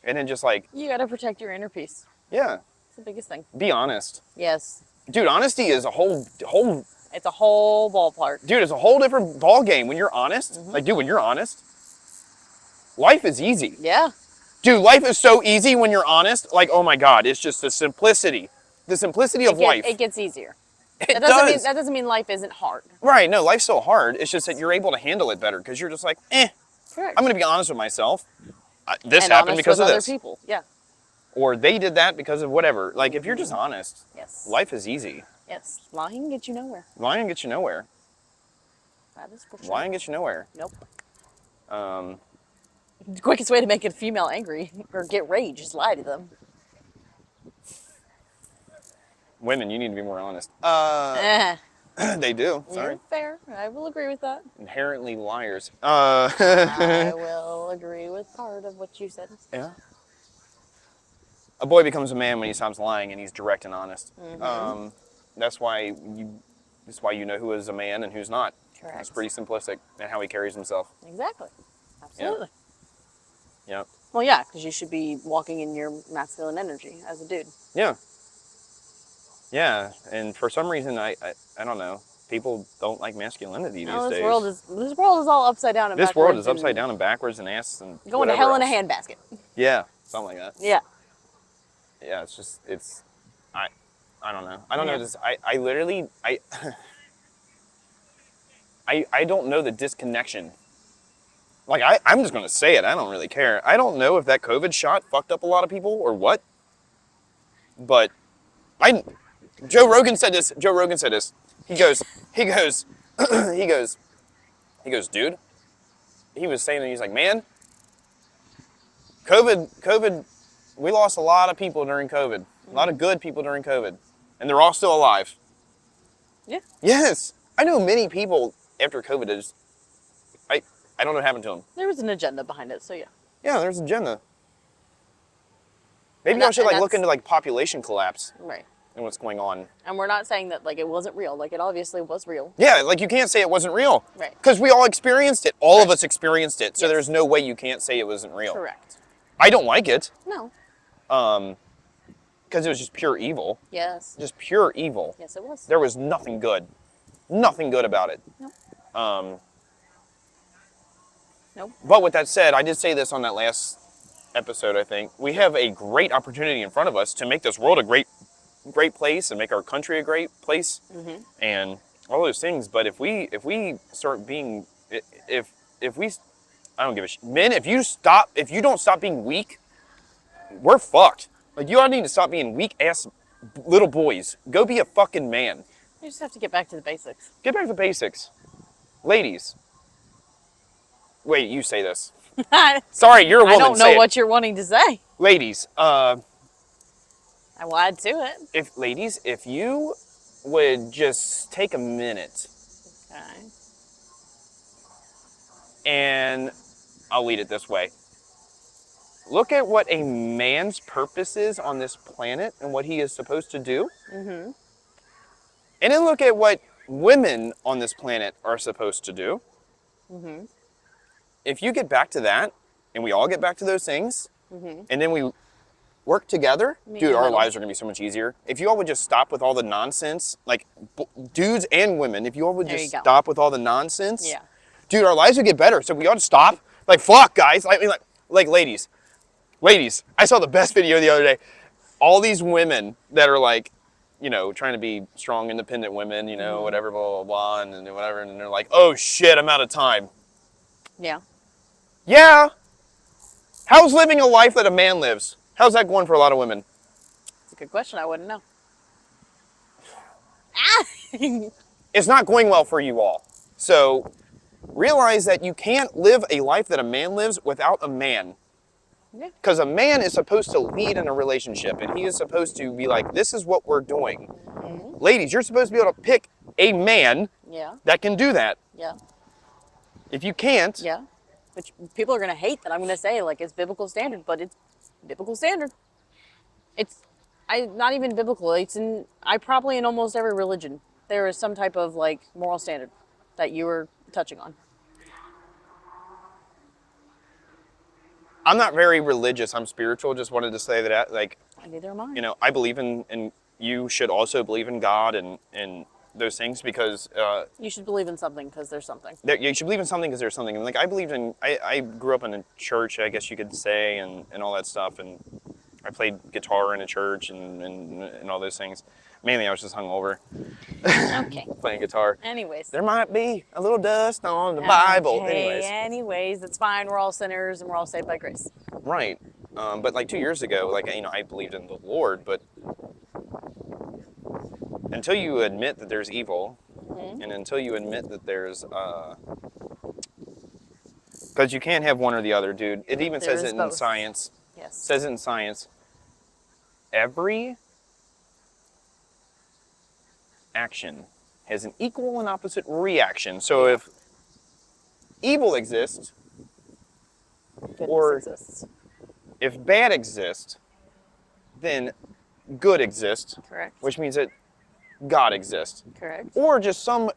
and then just like, You gotta protect your inner peace. yeah, It's the biggest thing. be honest. Yes. Dude, honesty is a whole, It's a whole ballpark. dude, it's a whole different ball game when you're honest. Like, dude, when you're honest, life is easy. Yeah. Dude, life is so easy when you're honest. Like, oh my God, it's just the simplicity of life. It gets easier. It That does. doesn't mean life isn't hard. Right, no, life's still hard. It's just that you're able to handle it better because you're just like, Correct. I'm going to be honest with myself. This and happened honest because with of other this. people. Yeah. Or they did that because of whatever. Like, if you're just honest, Yes. life is easy. Yes. Lying gets you nowhere. Lying gets you nowhere. That is for sure. Lying gets you nowhere. Nope. Um, The quickest way to make a female angry or get rage is lie to them. women, you need to be more honest. They do. Sorry. You're fair. I will agree with that. Inherently liars. I will agree with part of what you said. Yeah. A boy becomes a man when he stops lying and he's direct and honest. That's why you know who is a man and who's not. Correct. It's pretty simplistic and how he carries himself. Exactly. Absolutely. Yeah. Well, yeah, because you should be walking in your masculine energy as a dude. Yeah. Yeah. And for some reason, I don't know. People don't like masculinity these No, days. this world is all upside down and This backwards. world is upside down and backwards and ass and Going to whatever hell in a else. handbasket. Yeah, something like that. Yeah. Yeah, I don't know. I don't Yeah. know this. I literally I don't know the disconnection. Like I'm just gonna say it. I don't really care. I don't know if that COVID shot fucked up a lot of people or what. But Joe Rogan said this. He goes, dude. He was saying that he's like, man, COVID, we lost a lot of people during COVID. A lot of good people during COVID. And they're all still alive. Yeah. Yes. I know many people after COVID is, I don't know what happened to them. There was an agenda behind it, so yeah. Yeah, there's an agenda. Maybe And I that- should and look that's- into population collapse. Right. and what's going on. And we're not saying that like it wasn't real. Like it obviously was real. Yeah, like you can't say it wasn't real. Right. Because we all experienced it. All of us experienced it. So Yes. there's no way you can't say it wasn't real. Correct. I don't like it. No. Because it was just pure evil. Yes. Just pure evil. Yes, it was. There was nothing good. Nothing good about it. Nope. Nope. But with that said, I did say this on that last episode, I think. We have a great opportunity in front of us to make this world a great place and make our country a great place and all those things. But if we start being, if we, I don't give a shit. Men, if you don't stop being weak, we're fucked. Like, you all need to stop being weak-ass little boys. Go be a fucking man. You just have to get back to the basics. Get back to basics. Ladies. Wait, you say this. Sorry, you're a woman. I don't say know it. what you're wanting to say. Ladies, I will add to it. if you would just take a minute, Okay. and I'll lead it this way. Look at what a man's purpose is on this planet and what he is supposed to do. And then look at what women on this planet are supposed to do. If you get back to that, and we all get back to those things, and then we work together, dude, our lives are gonna be so much easier. If you all would just stop with all the nonsense, like dudes and women, if you all would There just you go. stop with all the nonsense, Yeah. dude, our lives would get better. So we ought to stop. Like, fuck, guys. I mean, like ladies, I saw the best video the other day. All these women that are like, you know, trying to be strong, independent women, you know, whatever, blah, blah, blah, and whatever, and they're like, oh shit, I'm out of time. Yeah. Yeah. How's living a life that a man lives? How's that going for a lot of women? It's a good question. I wouldn't know. It's not going well for you all. So realize that you can't live a life that a man lives without a man. Yeah. Because a man is supposed to lead in a relationship, and he is supposed to be like, this is what we're doing. Ladies, you're supposed to be able to pick a man Yeah. that can do that. Yeah. If you can't, Yeah. Which people are going to hate that I'm going to say, like, it's biblical standard, but it's biblical standard. It's not even biblical. It's probably in almost every religion, there is some type of, like, moral standard that you were touching on. I'm not very religious. I'm spiritual. Just wanted to say that, like, Neither am I. you know, I believe in you should also believe in God and those things because You should believe in something because there's something. you should believe in something because there's something. And like I grew up in a church, I guess you could say, and all that stuff. And I played guitar in a church and all those things. Mainly, I was just hungover Okay. playing guitar. Anyways. There might be a little dust on the Bible. Okay, anyways, it's fine. We're all sinners and we're all saved by grace. Right. But like 2 years ago, like, you know, I believed in the Lord, but until you admit that there's evil, and until you admit that there's, because you can't have one or the other, dude. It even There says is it in both. science. Yes. Says it in science. Every action has an equal and opposite reaction. So if evil exists, Goodness or exists. if bad exists, then good exists, Correct. which means that God exists. Correct. Or just some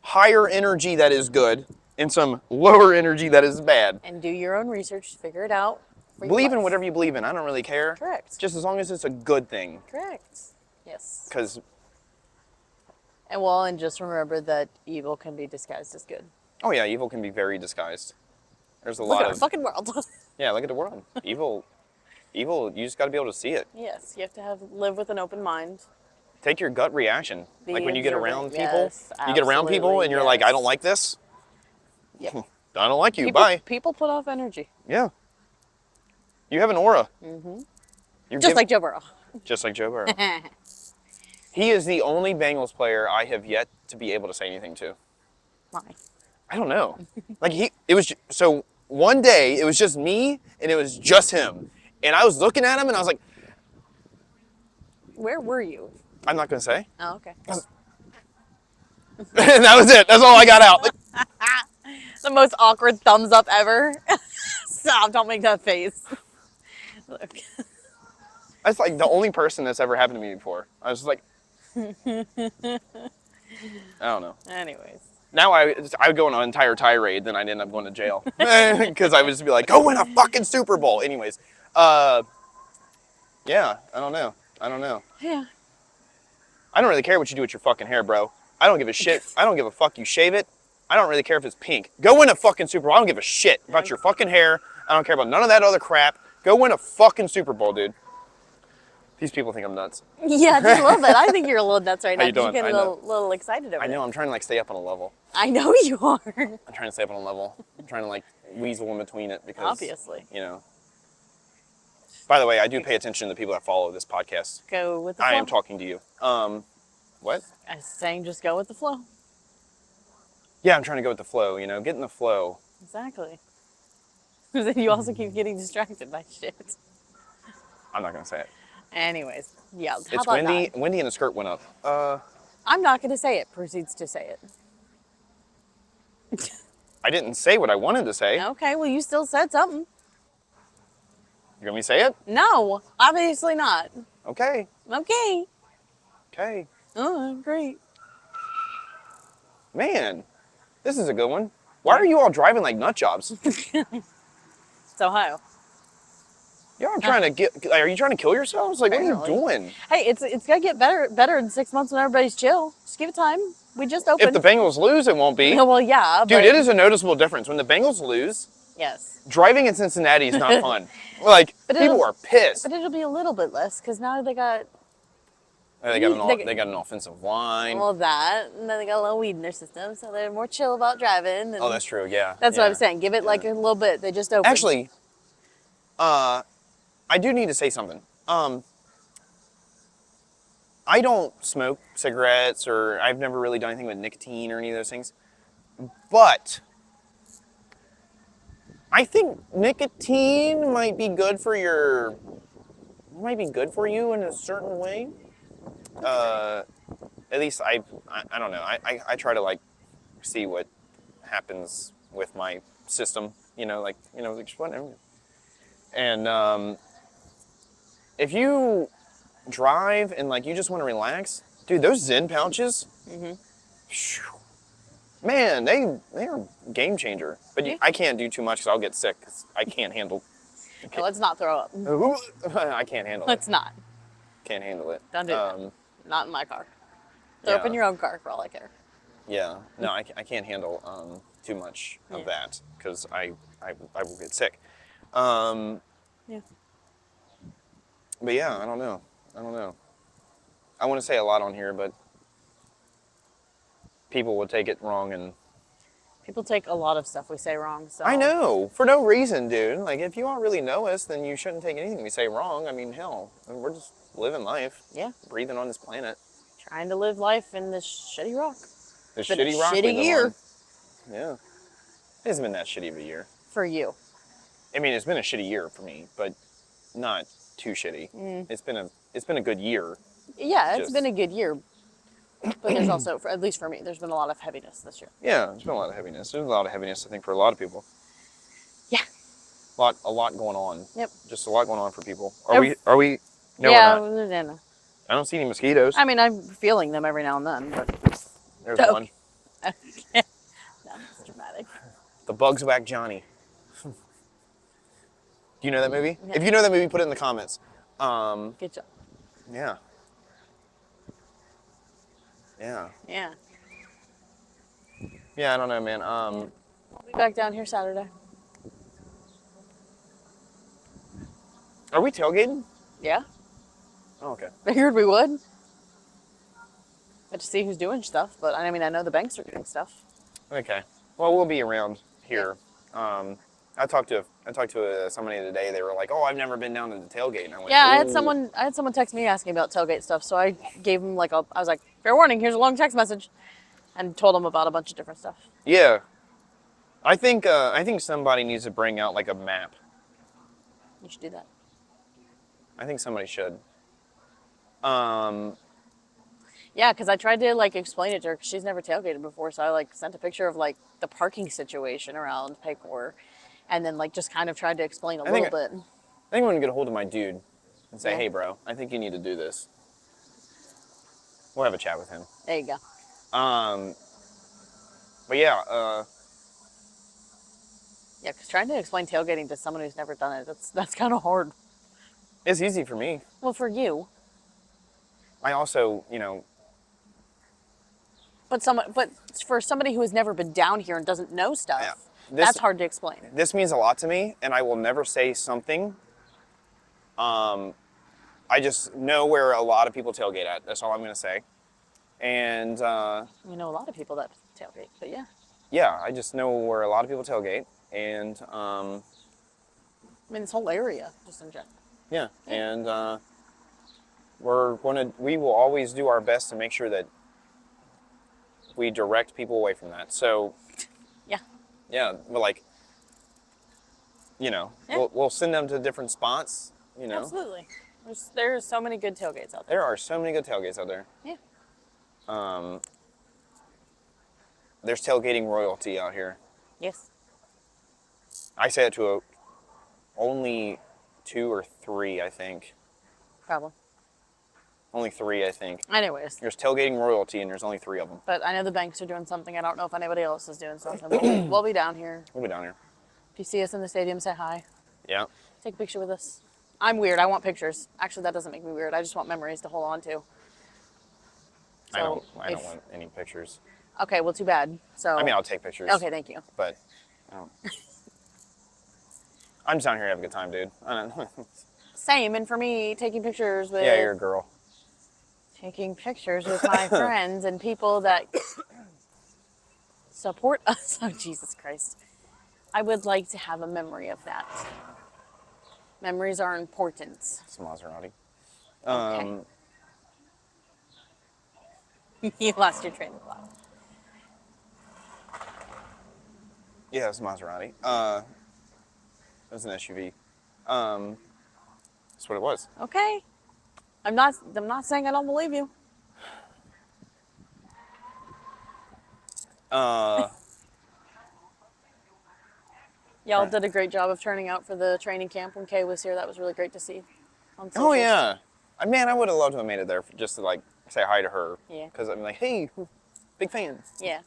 higher energy that is good and some lower energy that is bad. And do your own research. Figure it out. for your Believe in life. whatever you believe in. I don't really care. Correct. Just as long as it's a good thing. Correct. Yes. Because, And just remember that evil can be disguised as good. oh yeah, evil can be very disguised. There's a Look lot at our of, fucking world. yeah, look at the world. Evil, you just got to be able to see it. Yes, you have to live with an open mind. Take your gut reaction. Be Like when you get observant. around people, Yes, you get around people absolutely, and you're like, I yes. don't like this. Yep. I don't like you. People, Bye. People put off energy. Yeah. You have an aura. You're Just like Joe Burrow. Just like Joe Burrow. He is the only Bengals player I have yet to be able to say anything to. Why? I don't know. So one day it was just me and it was just him. And I was looking at him and I was like, Where were you? I'm not going to say. Oh, okay. And that was it. That's all I got out. Like, The most awkward thumbs up ever. Stop, don't make that face. Look. That's like the only person that's ever happened to me before. I was like, I don't know. Anyways. Now I would go on an entire tirade, then I'd end up going to jail because I would just be like, go win a fucking Super Bowl. Anyways, yeah, I don't know. Yeah. I don't really care what you do with your fucking hair, bro. I don't give a shit. I don't give a fuck you shave it. I don't really care if it's pink. Go win a fucking Super Bowl. I don't give a shit about your fucking hair. I don't care about none of that other crap. Go win a fucking Super Bowl, dude. These people think I'm nuts. Yeah, just a little bit. I think you're a little nuts right How now. you 'Cause doing? You get I a know. little excited over I know, it. I'm trying to like stay up on a level. I know you are. I'm trying to stay up on a level. I'm trying to like weasel in between it because, Obviously. you know. By the way, I do pay attention to the people that follow this podcast. Go with the flow. I am talking to you. What? I was saying just go with the flow. Yeah, I'm trying to go with the flow, you know, get in the flow. Exactly. Because then you also keep getting distracted by shit. I'm not going to say it. Anyways, yeah. How It's about windy. that? Windy and the skirt went up. I'm not going to say it. Proceeds to say it. I didn't say what I wanted to say. Okay, well, you still said something. You want me to say it? No, obviously not. Okay. Okay. Okay. Oh, great. Man, this is a good one. Why are you all driving like nut jobs? It's Ohio. Y'all are trying to get. Are you trying to kill yourselves? Like, what are you Apparently. doing? Hey, it's gonna get better in 6 months when everybody's chill. Just give it time. We just opened. If the Bengals lose, it won't be. No, well, yeah, Dude, but it is a noticeable difference. When the Bengals lose, yes, driving in Cincinnati is not fun. Like, But people it'll- are pissed. but it'll be a little bit less because now they got They got an offensive line. all of that, and then they got a little weed in their system, so they're more chill about driving. And Oh, that's true. Yeah. that's what yeah. I'm saying. Give it like a Yeah. little bit. They just opened. Actually, I do need to say something. I don't smoke cigarettes, or I've never really done anything with nicotine or any of those things. But I think nicotine might be good for you in a certain way. At least I don't know. I try to like see what happens with my system. Like whatever. And if you drive and like you just want to relax, dude, those Zen pouches, phew, man, they are a game changer. But Yeah. I can't do too much because I'll get sick. 'Cause I can't handle. Okay, let's not throw up. I can't handle it. Let's not. Can't handle it. Don't do that. Not in my car. Throw up in yeah. your own car for all I care. Yeah, no, I can't handle too much of that because I will get sick. Yeah. But yeah, I don't know. I want to say a lot on here, but people will take it wrong, and People take a lot of stuff we say wrong. So I know for no reason, dude. Like if you don't really know us, then you shouldn't take anything we say wrong. I mean, hell, we're just living life, Yeah. breathing on this planet. Trying to live life in this shitty rock. This Been a shitty rock we shitty live year. on. Yeah, it hasn't been that shitty of a year. For you. I mean, it's been a shitty year for me, but not too shitty. It's been a good year. Yeah, it's Just- been a good year. But there's also, at least for me, there's been a lot of heaviness this year. Yeah, there's been a lot of heaviness. There's a lot of heaviness, I think, for a lot of people. Yeah. A lot going on. Yep. Just a lot going on for people. Ev- Are we? No, yeah, we're not. no. I don't see any mosquitoes. I mean, I'm feeling them every now and then, but There's Okay. one. that's dramatic. The Bugs Whack Johnny. Do you know that movie? Yeah. If you know that movie, put it in the comments. Good job. Yeah. Yeah. Yeah. Yeah, I don't know, man. I'll be back down here Saturday. Are we tailgating? Yeah. Oh, okay. Figured we would. But to see who's doing stuff, but I mean, I know the banks are doing stuff. Okay. Well, we'll be around here. I talked to somebody today. They were like, "Oh, I've never been down to the tailgate." And I went, Yeah, I had "Ooh." someone text me asking about tailgate stuff, so I gave him I was like, fair warning, here's a long text message, and told him about a bunch of different stuff. Yeah. I think somebody needs to bring out like a map. You should do that. I think somebody should. Yeah, because I tried to explain it to her because she's never tailgated before, so I sent a picture of the parking situation around Paycor, and then just kind of tried to explain a I think little bit. I think I'm gonna get a hold of my dude. and say, Yeah. hey, bro, I think you need to do this. We'll have a chat with him. There you go. But yeah, Yeah, because trying to explain tailgating to someone who's never done it, that's kind of hard. it's easy for me. Well, for you, I also, but for somebody who has never been down here and doesn't know stuff, Yeah. that's hard to explain. This means a lot to me, and I will never say something. I just know where a lot of people tailgate at. That's all I'm going to say. And We know a lot of people that tailgate, but yeah. yeah, I just know where a lot of people tailgate. And I mean, this whole area, just in general. yeah, and we will always do our best to make sure that we direct people away from that. So Yeah. yeah, but like, Yeah. we'll send them to different spots. Absolutely. There's so many good tailgates out there. There are so many good tailgates out there. Yeah. There's tailgating royalty out here. Yes. I say it to only 2 or 3, I think. Probably. Only 3, I think. Anyways, There's tailgating royalty, and there's only 3 of them. but I know the banks are doing something. I don't know if anybody else is doing something. We'll be down here. We'll be down here. If you see us in the stadium, say hi. Yeah. Take a picture with us. I'm weird. I want pictures. Actually, that doesn't make me weird. I just want memories to hold on to. I don't if- want any pictures. Okay, well, too bad. So. I mean, I'll take pictures. Okay, thank you. But I don't. I'm just down here to have a good time, dude. I don't. Same, and for me, taking pictures with. Yeah, you're a girl. Taking pictures with my friends and people that support us. Oh, Jesus Christ. I would like to have a memory of that. Memories are important. It's Maserati. Okay. You lost your train of thought. Yeah, it's Maserati. It was an SUV. That's what it was. Okay. I'm not saying I don't believe you. Y'all Right. did a great job of turning out for the training camp when Kay was here. That was really great to see. On Oh socials. yeah. Man, I would have loved to have made it there just to like say hi to her. Yeah. Because I'm like, hey, big fan. Yeah.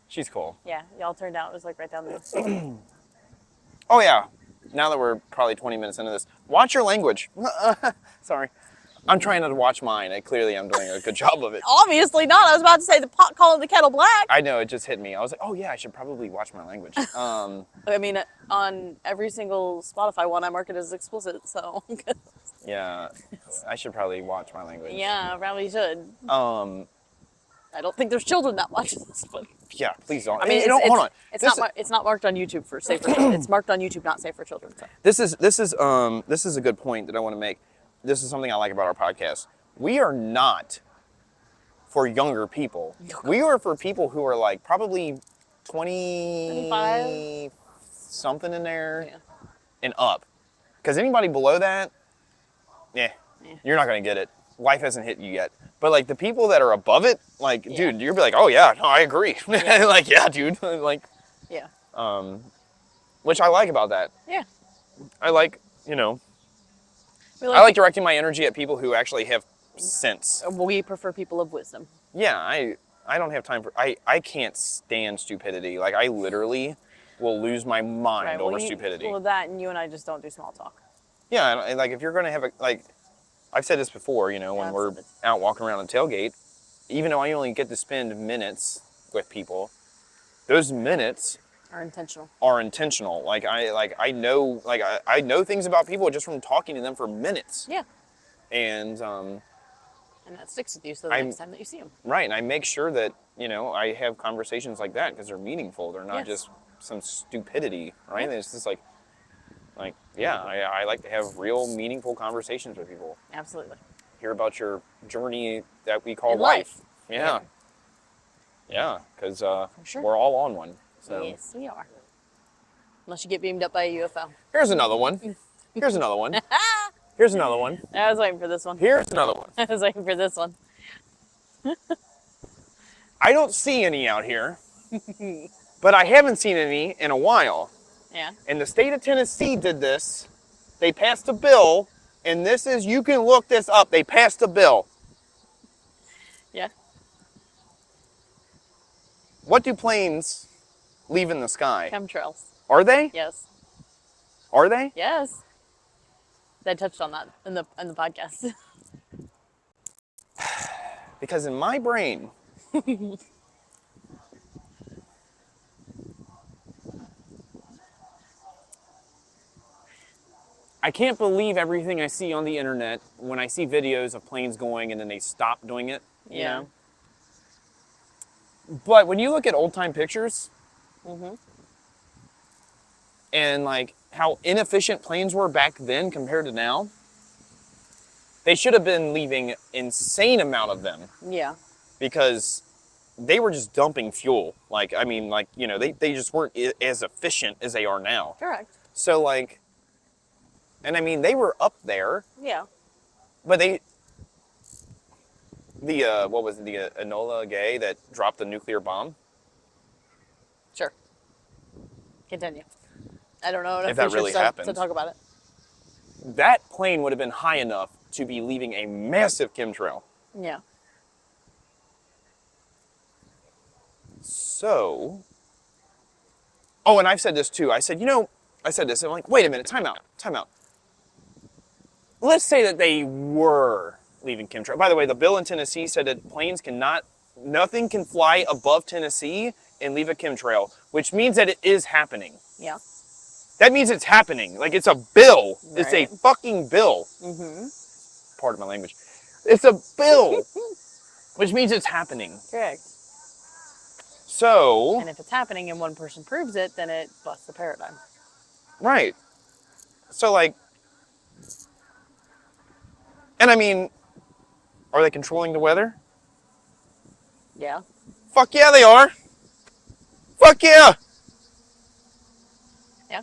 She's cool. Yeah. Y'all turned out. It was like right down the. Oh yeah. Now that we're probably 20 minutes into this, watch your language. Sorry. I'm trying not to watch mine. Clearly I'm doing a good job of it. Obviously not. I was about to say the pot calling the kettle black. I know, it just hit me. I was like, oh yeah, I should probably watch my language. I mean, on every single Spotify one, I mark it as explicit. So. Yeah, I should probably watch my language. Yeah, probably should. Um, I don't think there's children that watch this, but. yeah, please don't. I mean, hold on. It's not marked on YouTube for safe for children. It's marked on YouTube, not safe for children. So. This is a good point that I want to make. This is something I like about our podcast. We are not for younger people. We are for people who are like probably 20 25? something in there Yeah. and up. Because anybody below that, Yeah. you're not gonna get it. Life hasn't hit you yet. But like the people that are above it, like, Yeah. dude, you'll be like, oh yeah, no, I agree. Yeah. Like, yeah, dude. Like, Yeah. which I like about that. Yeah. I like, I like directing my energy at people who actually have sense. We prefer people of wisdom. Yeah, I don't have time for, I can't stand stupidity. Like, I literally will lose my mind over stupidity. Well, that and you and I just don't do small talk. Yeah, and like if you're gonna have I've said this before, when Yeah, we're out walking around a tailgate, even though I only get to spend minutes with people, those minutes Are intentional. are intentional. I know things about people just from talking to them for minutes. Yeah. And And that sticks with you so the I'm- next time that you see them. right, and I make sure that, I have conversations like that because they're meaningful. They're not Yes. just some stupidity, right? Yeah. It's just I like to have real meaningful conversations with people. Absolutely. Hear about your journey that we call In life. life. Yeah, because sure. we're all on one. So Yes, we are. Unless you get beamed up by a UFO. here's another one. Here's another one. Here's another one. I was waiting for this one. Here's another one. I was waiting for this one. I don't see any out here, but I haven't seen any in a while. Yeah. And the state of Tennessee did this. They passed a bill And this is, you can look this up. They passed a bill. Yeah. What do planes leave in the sky? Chemtrails. Are they? Yes. Are they? Yes. They touched on that in the podcast. Because in my brain, I can't believe everything I see on the internet when I see videos of planes going and then they stop doing it, you Yeah. know? But when you look at old time pictures and like how inefficient planes were back then compared to now, they should have been leaving insane amount of them Yeah. because they were just dumping fuel. Like, I mean, like, you know, they just weren't as efficient as they are now. Correct. So like, and I mean, they were up there, Yeah. but what was it, the Enola Gay that dropped the nuclear bomb? Sure. Continue. I don't know enough If that future really stuff happened. to talk about it. That plane would have been high enough to be leaving a massive chemtrail. Yeah. So, oh, and I've said this too. I said, you know, I said this, and I'm like, wait a minute, time out. Let's say that they were leaving chemtrail. By the way, the bill in Tennessee said that nothing can fly above Tennessee and leave a chemtrail, which means that it is happening. Yeah. That means it's happening. Like, it's a bill. It's a Right. fucking bill. Mm-hmm. Pardon my language. It's a bill, which means it's happening. Correct. So, And if it's happening and one person proves it, then it busts the paradigm. right. So, like, and I mean, are they controlling the weather? Yeah. Fuck yeah, they are. Fuck yeah. Yeah.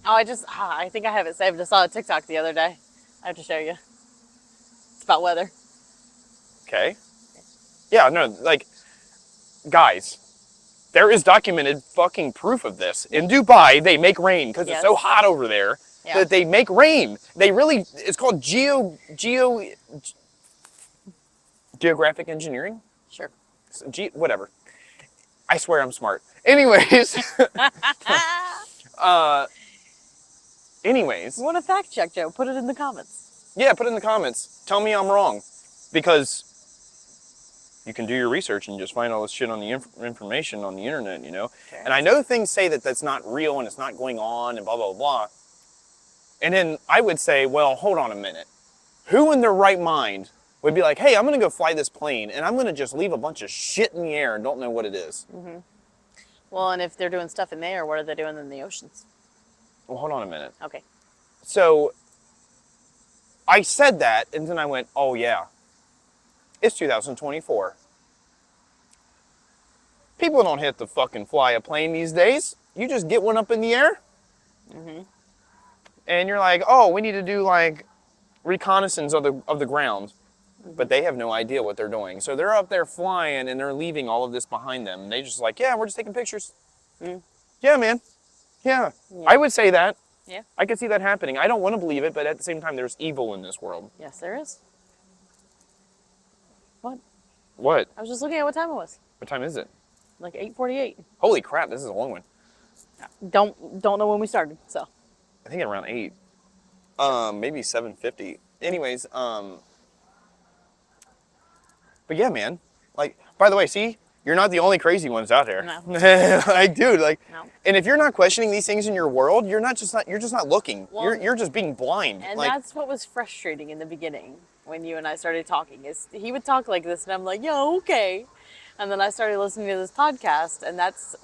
Oh, I think I have it saved. I saw a TikTok the other day. I have to show you. It's about weather. Okay. Yeah, no, like, guys, there is documented fucking proof of this. In Dubai, they make rain because Yes. it's so hot over there Yeah. that they make rain. They really, it's called geographic engineering? Sure. Whatever. I swear I'm smart. Anyways, anyways, You want to fact check, Joe? Put it in the comments. yeah, put it in the comments. Tell me I'm wrong. Because you can do your research and just find all this shit on the information on the internet, you know? Okay. And I know things say that that's not real and it's not going on and blah, blah, blah. And then I would say, well, hold on a minute. Who in their right mind would be like, hey, I'm going to go fly this plane and I'm going to just leave a bunch of shit in the air and don't know what it is? Well, and if they're doing stuff in there, what are they doing in the oceans? Well, hold on a minute. Okay. So I said that and then I went, oh yeah, it's 2024. People don't have to fucking fly a plane these days. You just get one up in the air. And you're like, oh, we need to do like reconnaissance of the ground. But they have no idea what they're doing. So they're up there flying and they're leaving all of this behind them. And they just like, yeah, we're just taking pictures. Yeah, man. Yeah. I would say that. Yeah. I could see that happening. I don't want to believe it, but at the same time, there's evil in this world. Yes, there is. What? What? I was just looking at what time it was. What time is it? Like 8:48. Holy crap, this is a long one. Don't know when we started, so. I think at around 8. Maybe 7:50. Anyways, but yeah, man. Like, by the way, see, you're not the only crazy ones out there. No. Like, dude, like, No. and if you're not questioning these things in your world, you're just not looking. Well, you're just being blind. And like, that's what was frustrating in the beginning when you and I started talking. Is he would talk like this, and I'm like, yo, okay. And then I started listening to this podcast, and that's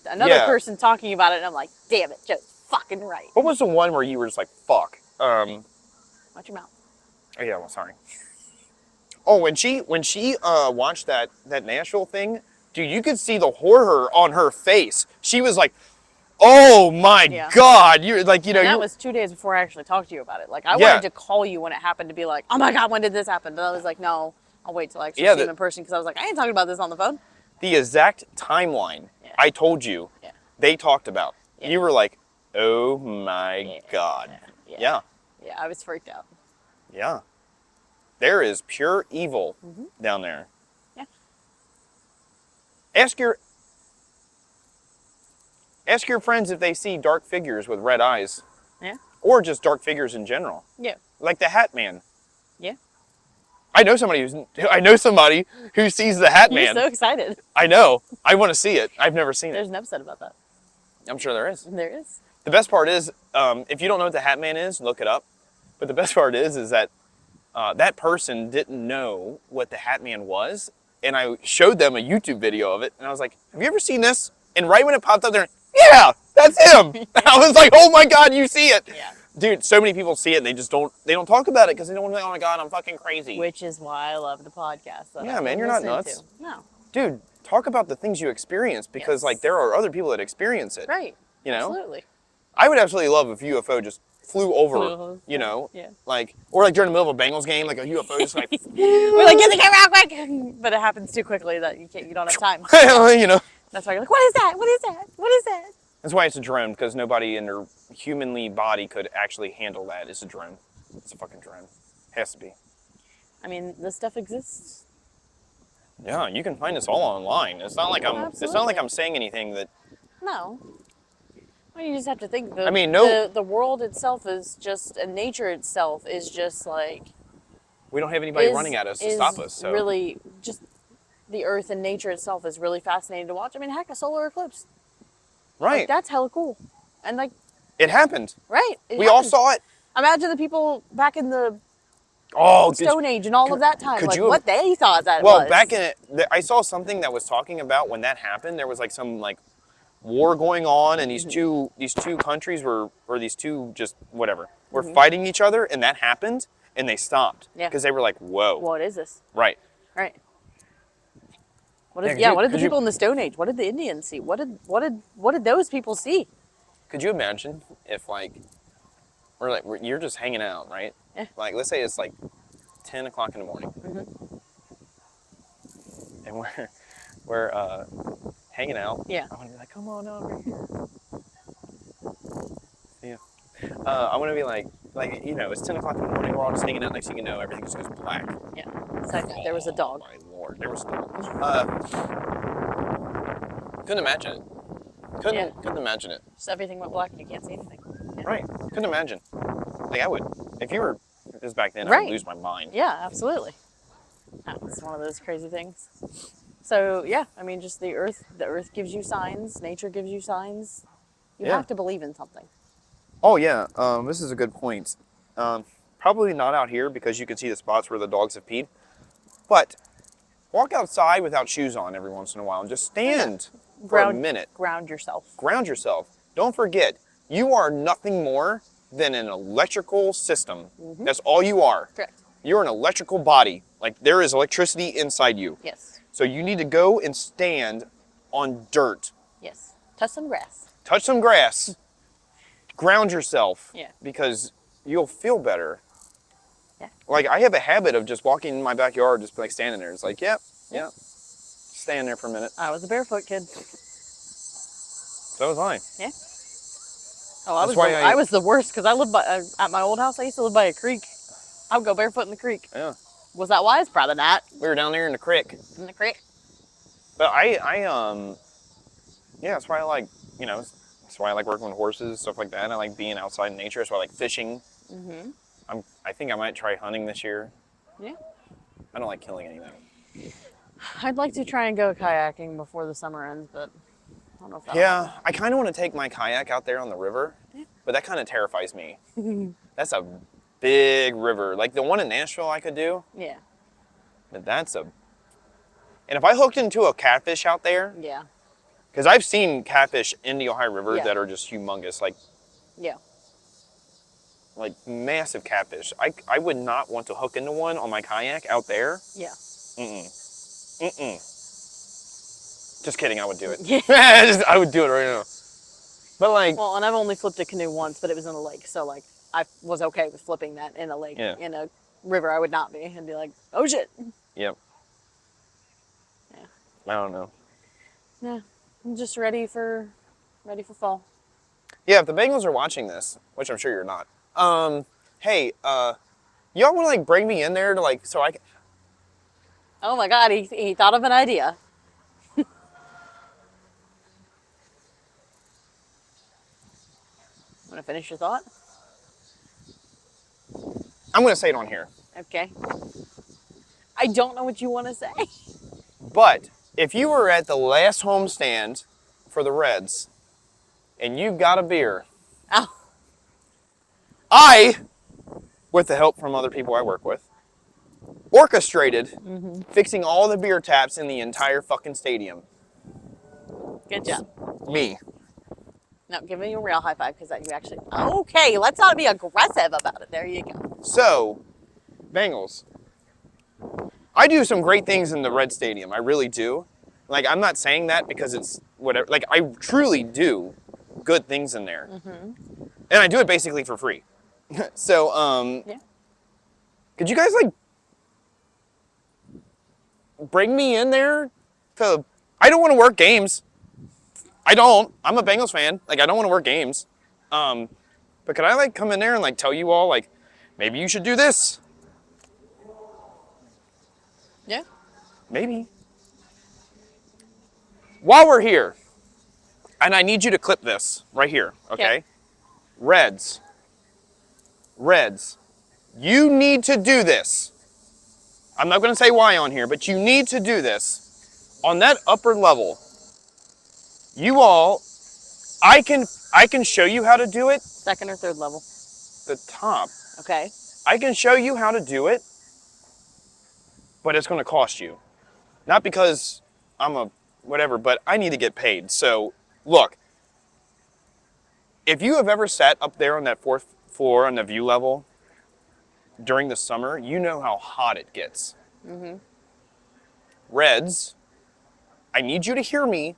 another Yeah. person talking about it, and I'm like, damn it, Joe's fucking right. what was the one where you were just like, fuck? Watch your mouth. Oh yeah, well, sorry. Oh, when she watched that Nashville thing, dude, you could see the horror on her face. She was like, "Oh my Yeah. God!" You're like, you know, And that you, was 2 days before I actually talked to you about it. Like, I Yeah. wanted to call you when it happened to be like, oh my God, when did this happen? But I was like, no, I'll wait till I actually Yeah, see him in person because I was like, I ain't talking about this on the phone. the exact timeline Yeah. I told you Yeah. they talked about. Yeah. You were like, "Oh my God!" Yeah. Yeah. Yeah, I was freaked out. Yeah. There is pure evil down there. Yeah. Ask your friends if they see dark figures with red eyes, Yeah. or just dark figures in general, Yeah. like the Hat Man. Yeah. I know somebody who sees the Hat You're Man. so excited. I know. I want to see it. I've never seen There's it. an episode about that. I'm sure there is. There is. The best part is, if you don't know what the Hat Man is, look it up. But the best part is that that person didn't know what the Hat Man was, and I showed them a YouTube video of it, and I was like, "Have you ever seen this?" And right when it popped up, they're, "Yeah, that's him." I was like, "Oh my God, you see it!" Yeah. Dude, so many people see it, and they don't talk about it because they don't want to. Oh my God, I'm fucking crazy. Which is why I love the podcast. That Yeah, I man, you're not listen nuts. to. No. Dude, talk about the things you experience because Yes. like there are other people that experience it. Right. You know? Absolutely. I would absolutely love if a UFO just flew over, Flew over, you know, yeah. like, or like during the middle of a Bengals game, like a UFO just like, We're like, get the camera out quick! But it happens too quickly that you don't have time. you know. That's why you're like, what is that? What is that? What is that? That's why it's a drone, because nobody in their humanly body could actually handle that. It's a drone. It's a fucking drone. Has to be. I mean, this stuff exists. Yeah, you can find this all online. It's not like It's not like I'm saying anything that. No. Well, you just have to think. I mean, no- The world itself is just, and nature itself is just like. We don't have anybody running at us to stop us. So. Really, just the earth and nature itself is really fascinating to watch. I mean, heck, a solar eclipse. Right. Like, that's hella cool. And like, It happened. right. We all saw it. Imagine the people back in the Oh, Stone Age and all of that time, could like you have- what they thought that Well, was. back in it, I saw something that was talking about when that happened. There was like some like war going on, and these two countries were, or these two just whatever, were fighting each other, and that happened, and they stopped Yeah. because they were like, "Whoa!" What is this? Right. Right. What Yeah, did, could you- what did the could you- people in the Stone Age? What did the Indians see? What did those people see? Could you imagine if like you're just hanging out, right? Yeah. Like let's say it's like 10 o'clock in the morning, and we're hanging out. Yeah. I want to be like, "Come on over here." Yeah. I want to be like you know, it's 10 o'clock in the morning. We're all just hanging out. Next thing you know, everything just goes black. Yeah. It's like there was a dog. Oh my lord, there was a dog. Couldn't imagine it. Couldn't imagine it. Just everything went black and you can't see anything. Yeah. Right. Couldn't imagine. Like I would, if you were this back then, I Right. would lose my mind. Yeah, absolutely. It's one of those crazy things. So yeah, I mean, just the earth gives you signs. Nature gives you signs. You Yeah. have to believe in something. Oh yeah, this is a good point. Probably not out here because you can see the spots where the dogs have peed. But walk outside without shoes on every once in a while and just stand for a minute. Ground yourself. Ground yourself. Don't forget, you are nothing more than an electrical system. That's all you are. Correct. You're an electrical body. Like there is electricity inside you. Yes. So you need to go and stand on dirt. Yes. Touch some grass. Touch some grass. Ground yourself. Yeah. Because you'll feel better. Yeah. Like I have a habit of just walking in my backyard, just like standing there. It's like, yep. Stand there for a minute. I was a barefoot kid. So was I. Yeah. Oh, I That's was why I was the worst because I lived by at my old house. I used to live by a creek. I would go barefoot in the creek. Yeah. Was that wise? Probably not. We were down there in the creek. In the creek. But yeah, that's why I like, you know, that's why I like working with horses, stuff like that. I like being outside in nature. That's why I like fishing. I think I might try hunting this year. Yeah. I don't like killing anything. I'd like to try and go kayaking before the summer ends, but I don't know if that. Yeah, I kind of want to take my kayak out there on the river, but that kind of terrifies me. That's a big river. Like the one in Nashville I could do, Yeah. but and if I hooked into a catfish out there, Yeah. because I've seen catfish in the Ohio River Yeah. that are just humongous, like Yeah. massive catfish. I would not want to hook into one on my kayak out there. Yeah. Just kidding, I would do it. Yeah. I would do it right now. But like, Well, and I've only flipped a canoe once, but it was in a lake, so like I was okay with flipping that in a lake. Yeah. In a river, I would not be, and be like, oh shit. yep. Yeah. I don't know. Yeah. I'm just ready for fall. Yeah, if the Bengals are watching this, which I'm sure you're not, hey, Y'all want to like bring me in there to like so I can. Oh my God, he thought of an idea. Want to finish your thought? I'm gonna say it on here. Okay. I don't know what you want to say. But if you were at the last homestand for the Reds and you got a beer, Oh, I, with the help from other people I work with, orchestrated fixing all the beer taps in the entire fucking stadium. good job. Me. No, give me a real high five because you actually. Okay, let's not be aggressive about it. There you go. So, Bengals. I do some great things in the Red Stadium. I really do. Like, I'm not saying that because it's whatever. Like, I truly do good things in there. And I do it basically for free. So, Yeah. could you guys, like, bring me in there to. I don't want to work games. I don't. I'm a Bengals fan. Like, I don't want to work games. But could I, like, come in there and, like, tell you all, like, maybe you should do this? Yeah. Maybe. While we're here, and I need you to clip this right here, okay? Reds, you need to do this. I'm not going to say why on here, but you need to do this. On that upper level, you all, I can show you how to do it. Second or third level. The top, Okay. I can show you how to do it, but it's going to cost you. Not because I'm a whatever, but I need to get paid. So, look, if you have ever sat up there on that fourth floor on the view level during the summer, you know how hot it gets. Reds, I need you to hear me.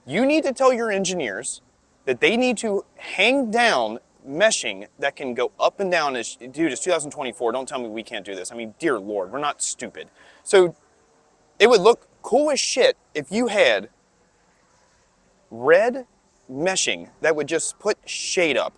You need to tell your engineers that they need to hang down meshing that can go up and down. Dude, it's 2024. Don't tell me we can't do this. I mean, dear Lord, we're not stupid. So it would look cool as shit if you had red meshing that would just put shade up,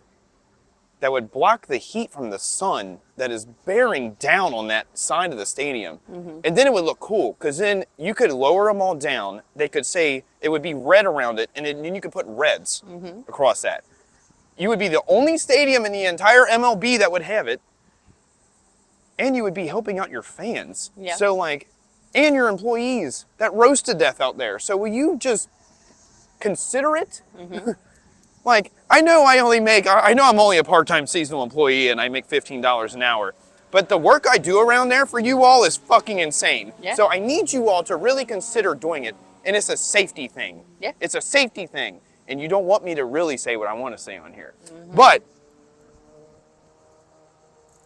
that would block the heat from the sun that is bearing down on that side of the stadium. And then it would look cool, because then you could lower them all down. They could say it would be red around it, and then you could put reds across that. You would be the only stadium in the entire MLB that would have it, and you would be helping out your fans. Yeah. So, like, and your employees that roast to death out there. So will you just consider it? Like, I know I know I'm only a part-time seasonal employee and I make $15 an hour, but the work I do around there for you all is fucking insane. Yeah. So I need you all to really consider doing it, and it's a safety thing. Yeah. It's a safety thing, and you don't want me to really say what I want to say on here. But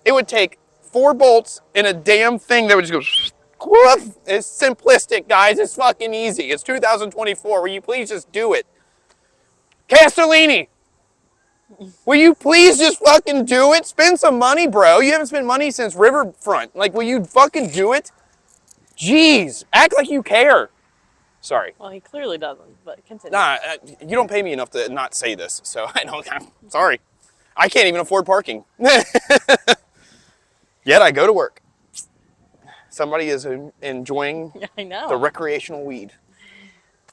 it would take 4 bolts and a damn thing that would just go, whoof. It's simplistic, guys. It's fucking easy. It's 2024. Will you please just do it? Castellini, will you please just fucking do it? Spend some money, bro. You haven't spent money since Riverfront. Like, will you fucking do it? Jeez, act like you care. Sorry. Well, he clearly doesn't, but continue. Nah, you don't pay me enough to not say this, so I don't. I'm sorry. I can't even afford parking. Yet I go to work. Somebody is enjoying Yeah, I know. the recreational weed.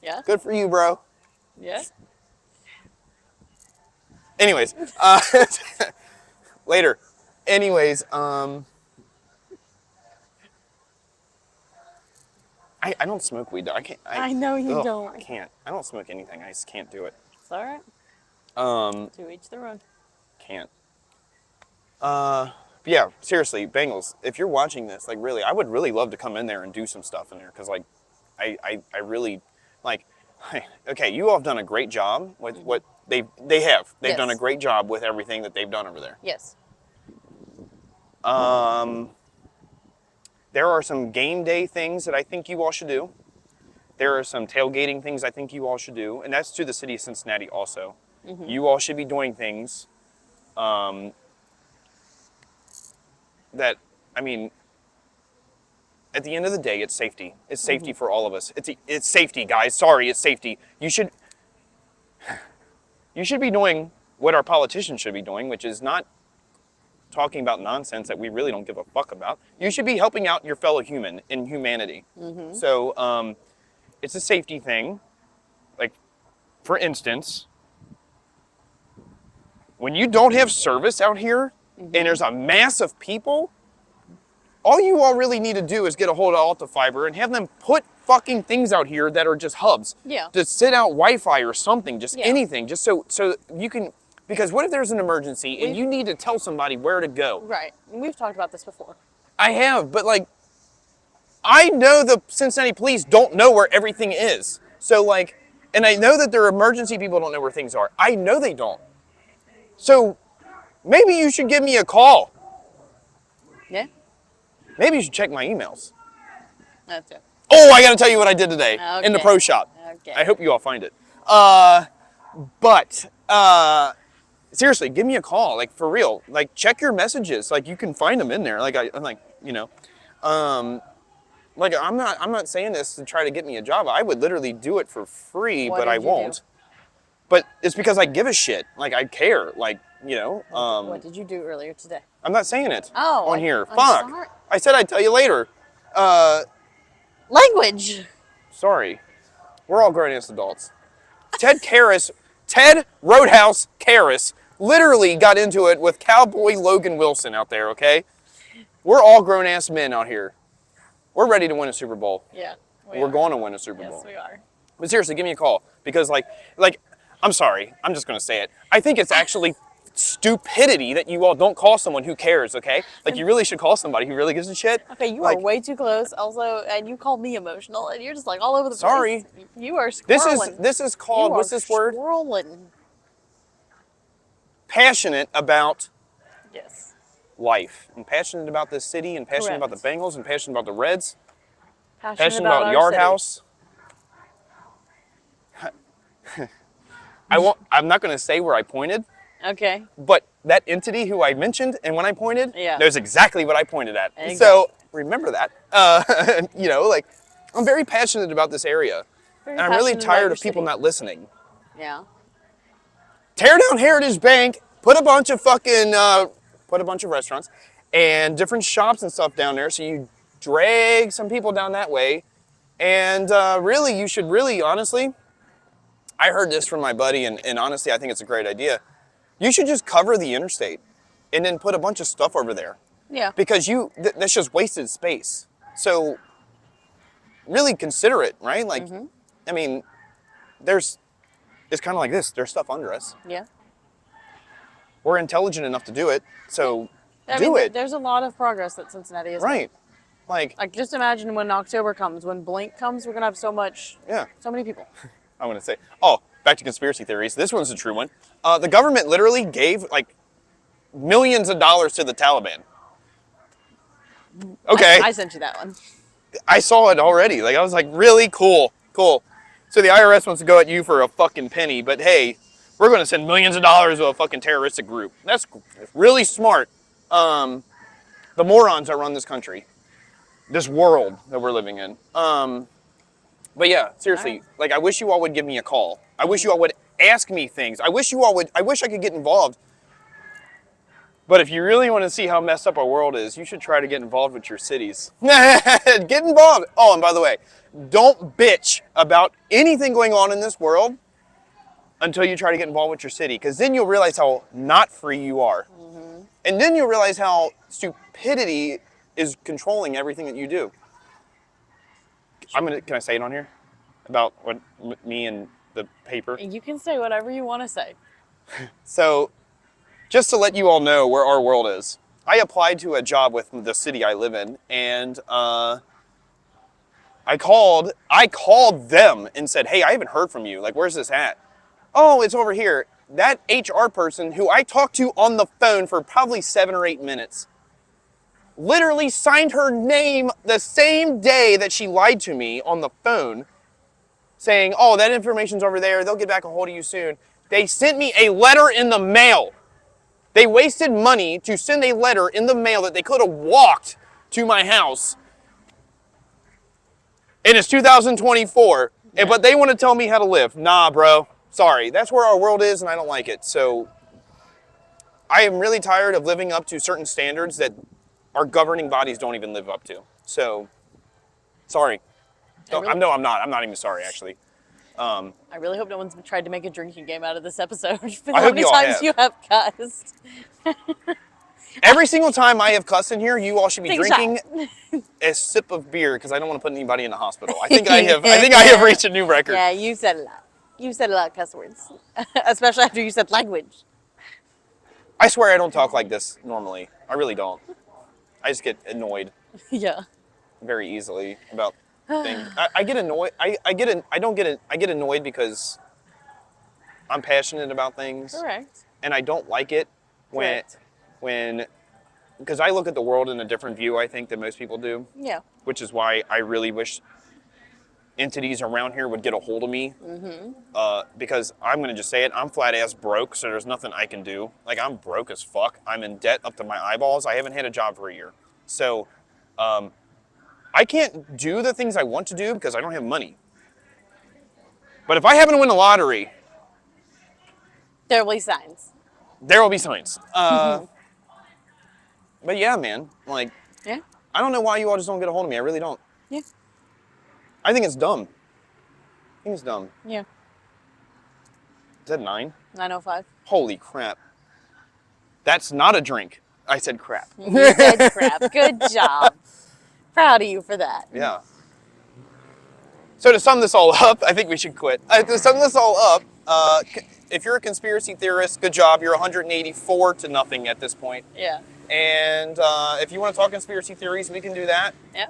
Yeah. Good for you, bro. Yeah. Anyways, later. Anyways, I don't smoke weed though. I can't. I know you don't. I can't. I don't smoke anything. I just can't do it. It's all right. To each their own. Can't. Yeah, seriously, Bengals, if you're watching this, like really, I would really love to come in there and do some stuff in there, because like, I really, like, okay, you all have done a great job with what they have. They've Yes. done a great job with everything that they've done over there. Yes. There are some game day things that I think you all should do. There are some tailgating things I think you all should do, and that's to the city of Cincinnati also. You all should be doing things that, I mean, at the end of the day, it's safety. It's safety for all of us. It's safety, guys. Sorry, it's safety. You should be doing what our politicians should be doing, which is not talking about nonsense that we really don't give a fuck about. You should be helping out your fellow human in humanity. So it's a safety thing. Like, for instance, when you don't have service out here and there's a mass of people, all you all really need to do is get a hold of Alta Fiber and have them put fucking things out here that are just hubs. Yeah. Just sit out Wi-Fi or something, just Yeah. anything, just so you can, because what if there's an emergency and you need to tell somebody where to go? Right. We've talked about this before. I have, but like, I know the Cincinnati police don't know where everything is. So like, and I know that their emergency people don't know where things are. I know they don't. So maybe you should give me a call. Yeah. Maybe you should check my emails. That's it. Oh, I gotta tell you what I did today in the Okay. pro shop. Okay. I hope you all find it. But seriously, give me a call, like for real. Like check your messages. Like you can find them in there. Like I'm like, you know, like I'm not saying this to try to get me a job. I would literally do it for free, What but I did you do? won't. But it's because I give a shit. Like I care. Like, you know. What did you do earlier today? I'm not saying it Oh, on here. I'm Fuck. sorry. I said I'd tell you later. Language. Sorry. We're all grown-ass adults. Ted Roadhouse Karras literally got into it with Cowboy Logan Wilson out there, okay? We're all grown-ass men out here. We're ready to win a Super Bowl. Yeah. We're going to win a Super Bowl. Yes, we are. But seriously, give me a call. Because like, I'm sorry. I'm just going to say it. I think it's actually stupidity that you all don't call someone who cares, okay? Like, you really should call somebody who really gives a shit. Okay, you Like, are way too close. Also, and you called me emotional, and you're just like all over the Sorry. place. You are This squirreling. is called, You what's are this word? Squirreling. Passionate about Yes. life. And passionate about this city, and passionate about the Correct. Bengals, and passionate about the Reds. Passionate Passionate about our Yard city. House. I'm not going to say where I pointed, Okay. but that entity who I mentioned and when I pointed Yeah. knows exactly what I pointed at. Exactly. So remember that. You know, like I'm very passionate about this area, Very and I'm really passionate about tired your of people city. not listening. Yeah. Tear down Heritage Bank, put a bunch of restaurants and different shops and stuff down there, so you drag some people down that way. And really, you should really, honestly, I heard this from my buddy, and honestly, I think it's a great idea. You should just cover the interstate and then put a bunch of stuff over there. Yeah. Because that's just wasted space. So really consider it, right? Like, I mean, it's kind of like this. There's stuff under us. Yeah. We're intelligent enough to do it, so I do mean, it. There's a lot of progress that Cincinnati has made. Right. Like, just imagine when October comes, when Blink comes, we're gonna have so many people. I'm going to say, back to conspiracy theories. This one's a true one. The government literally gave like millions of dollars to the Taliban. Okay. I sent you that one. I saw it already. Like, I was like, really? Cool. So the IRS wants to go at you for a fucking penny, but hey, we're going to send millions of dollars to a fucking terroristic group. That's really smart. The morons that run this country, this world that we're living in. But yeah, seriously, Right. like I wish you all would give me a call. I wish you all would ask me things. I wish I could get involved. But if you really want to see how messed up our world is, you should try to get involved with your cities. Get involved. Oh, and by the way, don't bitch about anything going on in this world until you try to get involved with your city, because then you'll realize how not free you are. And then you'll realize how stupidity is controlling everything that you do. Can I say it on here? About what me and the paper? You can say whatever you want to say. So, just to let you all know where our world is, I applied to a job with the city I live in, and I called them and said, hey, I haven't heard from you. Like, where's this at? Oh, it's over here. That HR person who I talked to on the phone for probably 7 or 8 minutes literally signed her name the same day that she lied to me on the phone, saying, oh, that information's over there. They'll get back a hold of you soon. They sent me a letter in the mail. They wasted money to send a letter in the mail that they could have walked to my house. And it's 2024, but they want to tell me how to live. Nah, bro. Sorry. That's where our world is, and I don't like it. So I am really tired of living up to certain standards that our governing bodies don't even live up to. So, sorry. really- No, I'm not. I'm not even sorry, actually. I really hope no one's tried to make a drinking game out of this episode. With I how hope many you all times have. you have cussed. Every single time I have cussed in here, you all should be Take a shot. drinking a sip of beer because I don't want to put anybody in the hospital. I think I have. I think I have reached a new record. Yeah, you said a lot. You said a lot of cuss words, especially after you said language. I swear I don't talk like this normally. I really don't. I just get annoyed Yeah. very easily about things. I get annoyed. I get annoyed because I'm passionate about things, Correct. and I don't like it Correct. when because I look at the world in a different view, I think, than most people do, Yeah. which is why I really wish entities around here would get a hold of me. Because I'm going to just say it, I'm flat ass broke, so there's nothing I can do. Like, I'm broke as fuck. I'm in debt up to my eyeballs. I haven't had a job for a year. So, I can't do the things I want to do because I don't have money. But if I happen to win the lottery, There will be signs. there will be signs. But yeah, man, like, Yeah. I don't know why you all just don't get a hold of me. I really don't. Yeah. I think it's dumb. I think it's dumb. Yeah. Is that 9? 9:05. Holy crap. That's not a drink. I said crap. You said crap. Good job. Proud of you for that. Yeah. So to sum this all up, I think we should quit. To sum this all up, if you're a conspiracy theorist, good job. You're 184 to nothing at this point. Yeah. And if you want to talk conspiracy theories, we can do that. Yeah.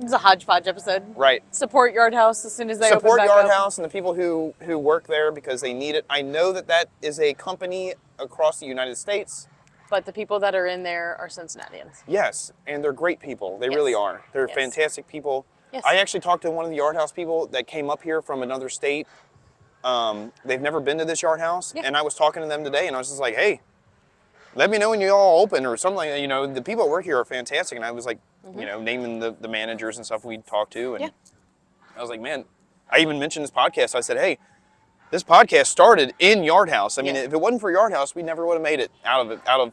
It's a hodgepodge episode. Right. Support Yard House as soon as they Support open back Yard up. House and the people who work there because they need it. I know that is a company across the United States. But the people that are in there are Cincinnatians. Yes, and they're great people. They Yes. really are. They're Yes. fantastic people. Yes. I actually talked to one of the Yard House people that came up here from another state. They've never been to this Yard House, Yeah. and I was talking to them today, and I was just like, "Hey, let me know when you all open or something like that." You know, the people that work here are fantastic, and I was like, you know, naming the managers and stuff we talked to, and Yeah. I was like, man, I even mentioned this podcast. I said, hey, this podcast started in Yard House. I mean, Yeah. if it wasn't for Yard House, we never would have made it out of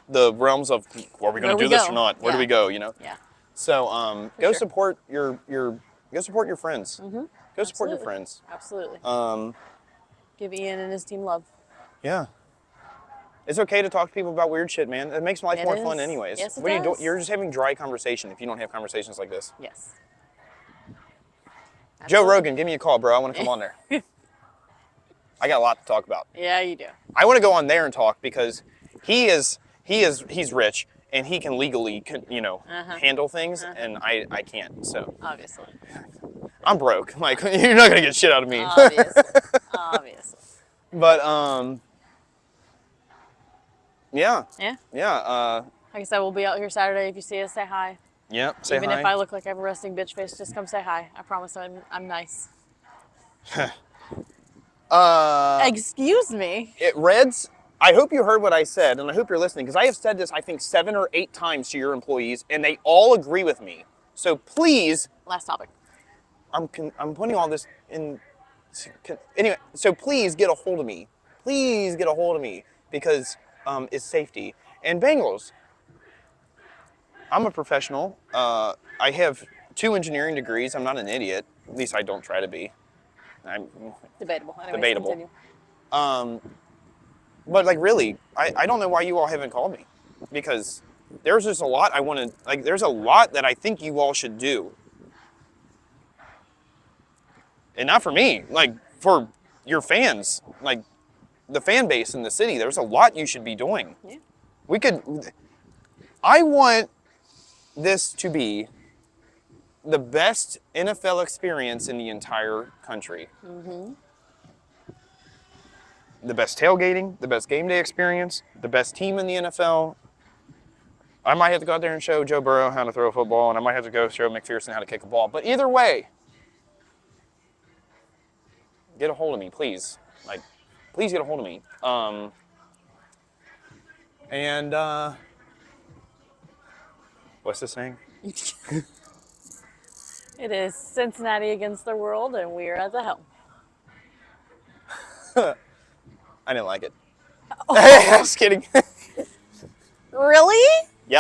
the realms of are we going to do this or not? Where do Yeah. we go? You know. Yeah. So go sure. support your go support your friends. Go support your Absolutely. friends. Absolutely. Um, Give Ian and his team love. yeah. It's okay to talk to people about weird shit, man. It makes life It more fun, is. anyways. Yes, it what are you doing? does. You're just having dry conversation if you don't have conversations like this. Yes. Joe Absolutely. Rogan, give me a call, bro. I want to come on there. I got a lot to talk about. Yeah, you do. I want to go on there and talk because he's rich and he can legally, handle things, and I can't. So Obviously. I'm broke. Like, you're not gonna get shit out of me. Obviously. Obviously. But yeah. Yeah. Like I said, we'll be out here Saturday. If you see us, say hi. Yep. Say Even hi. if I look like I have a resting bitch face, just come say hi. I promise I'm nice. Excuse me. Reds, I hope you heard what I said, and I hope you're listening, because I have said this, I think, 7 or 8 times to your employees, and they all agree with me. So please, Last topic. I'm putting all this in. Anyway, so please get a hold of me. Please get a hold of me, because it's safety. And Bengals, I'm a professional. I have 2 engineering degrees. I'm not an idiot. At least I don't try to be. I'm Debatable. Anyways, Debatable. Continue. But like really, I don't know why you all haven't called me, because there's just a lot I want to, like, there's a lot that I think you all should do. And not for me, like for your fans, like the fan base in the city, there's a lot you should be doing. Yeah. I want this to be the best NFL experience in the entire country. The best tailgating, the best game day experience, the best team in the NFL. I might have to go out there and show Joe Burrow how to throw a football, and I might have to go show McPherson how to kick a ball. But either way, get a hold of me, please. Like, please get a hold of me. What's this saying? It is Cincinnati against the world, and we are at the helm. I didn't like it. I was kidding. Really?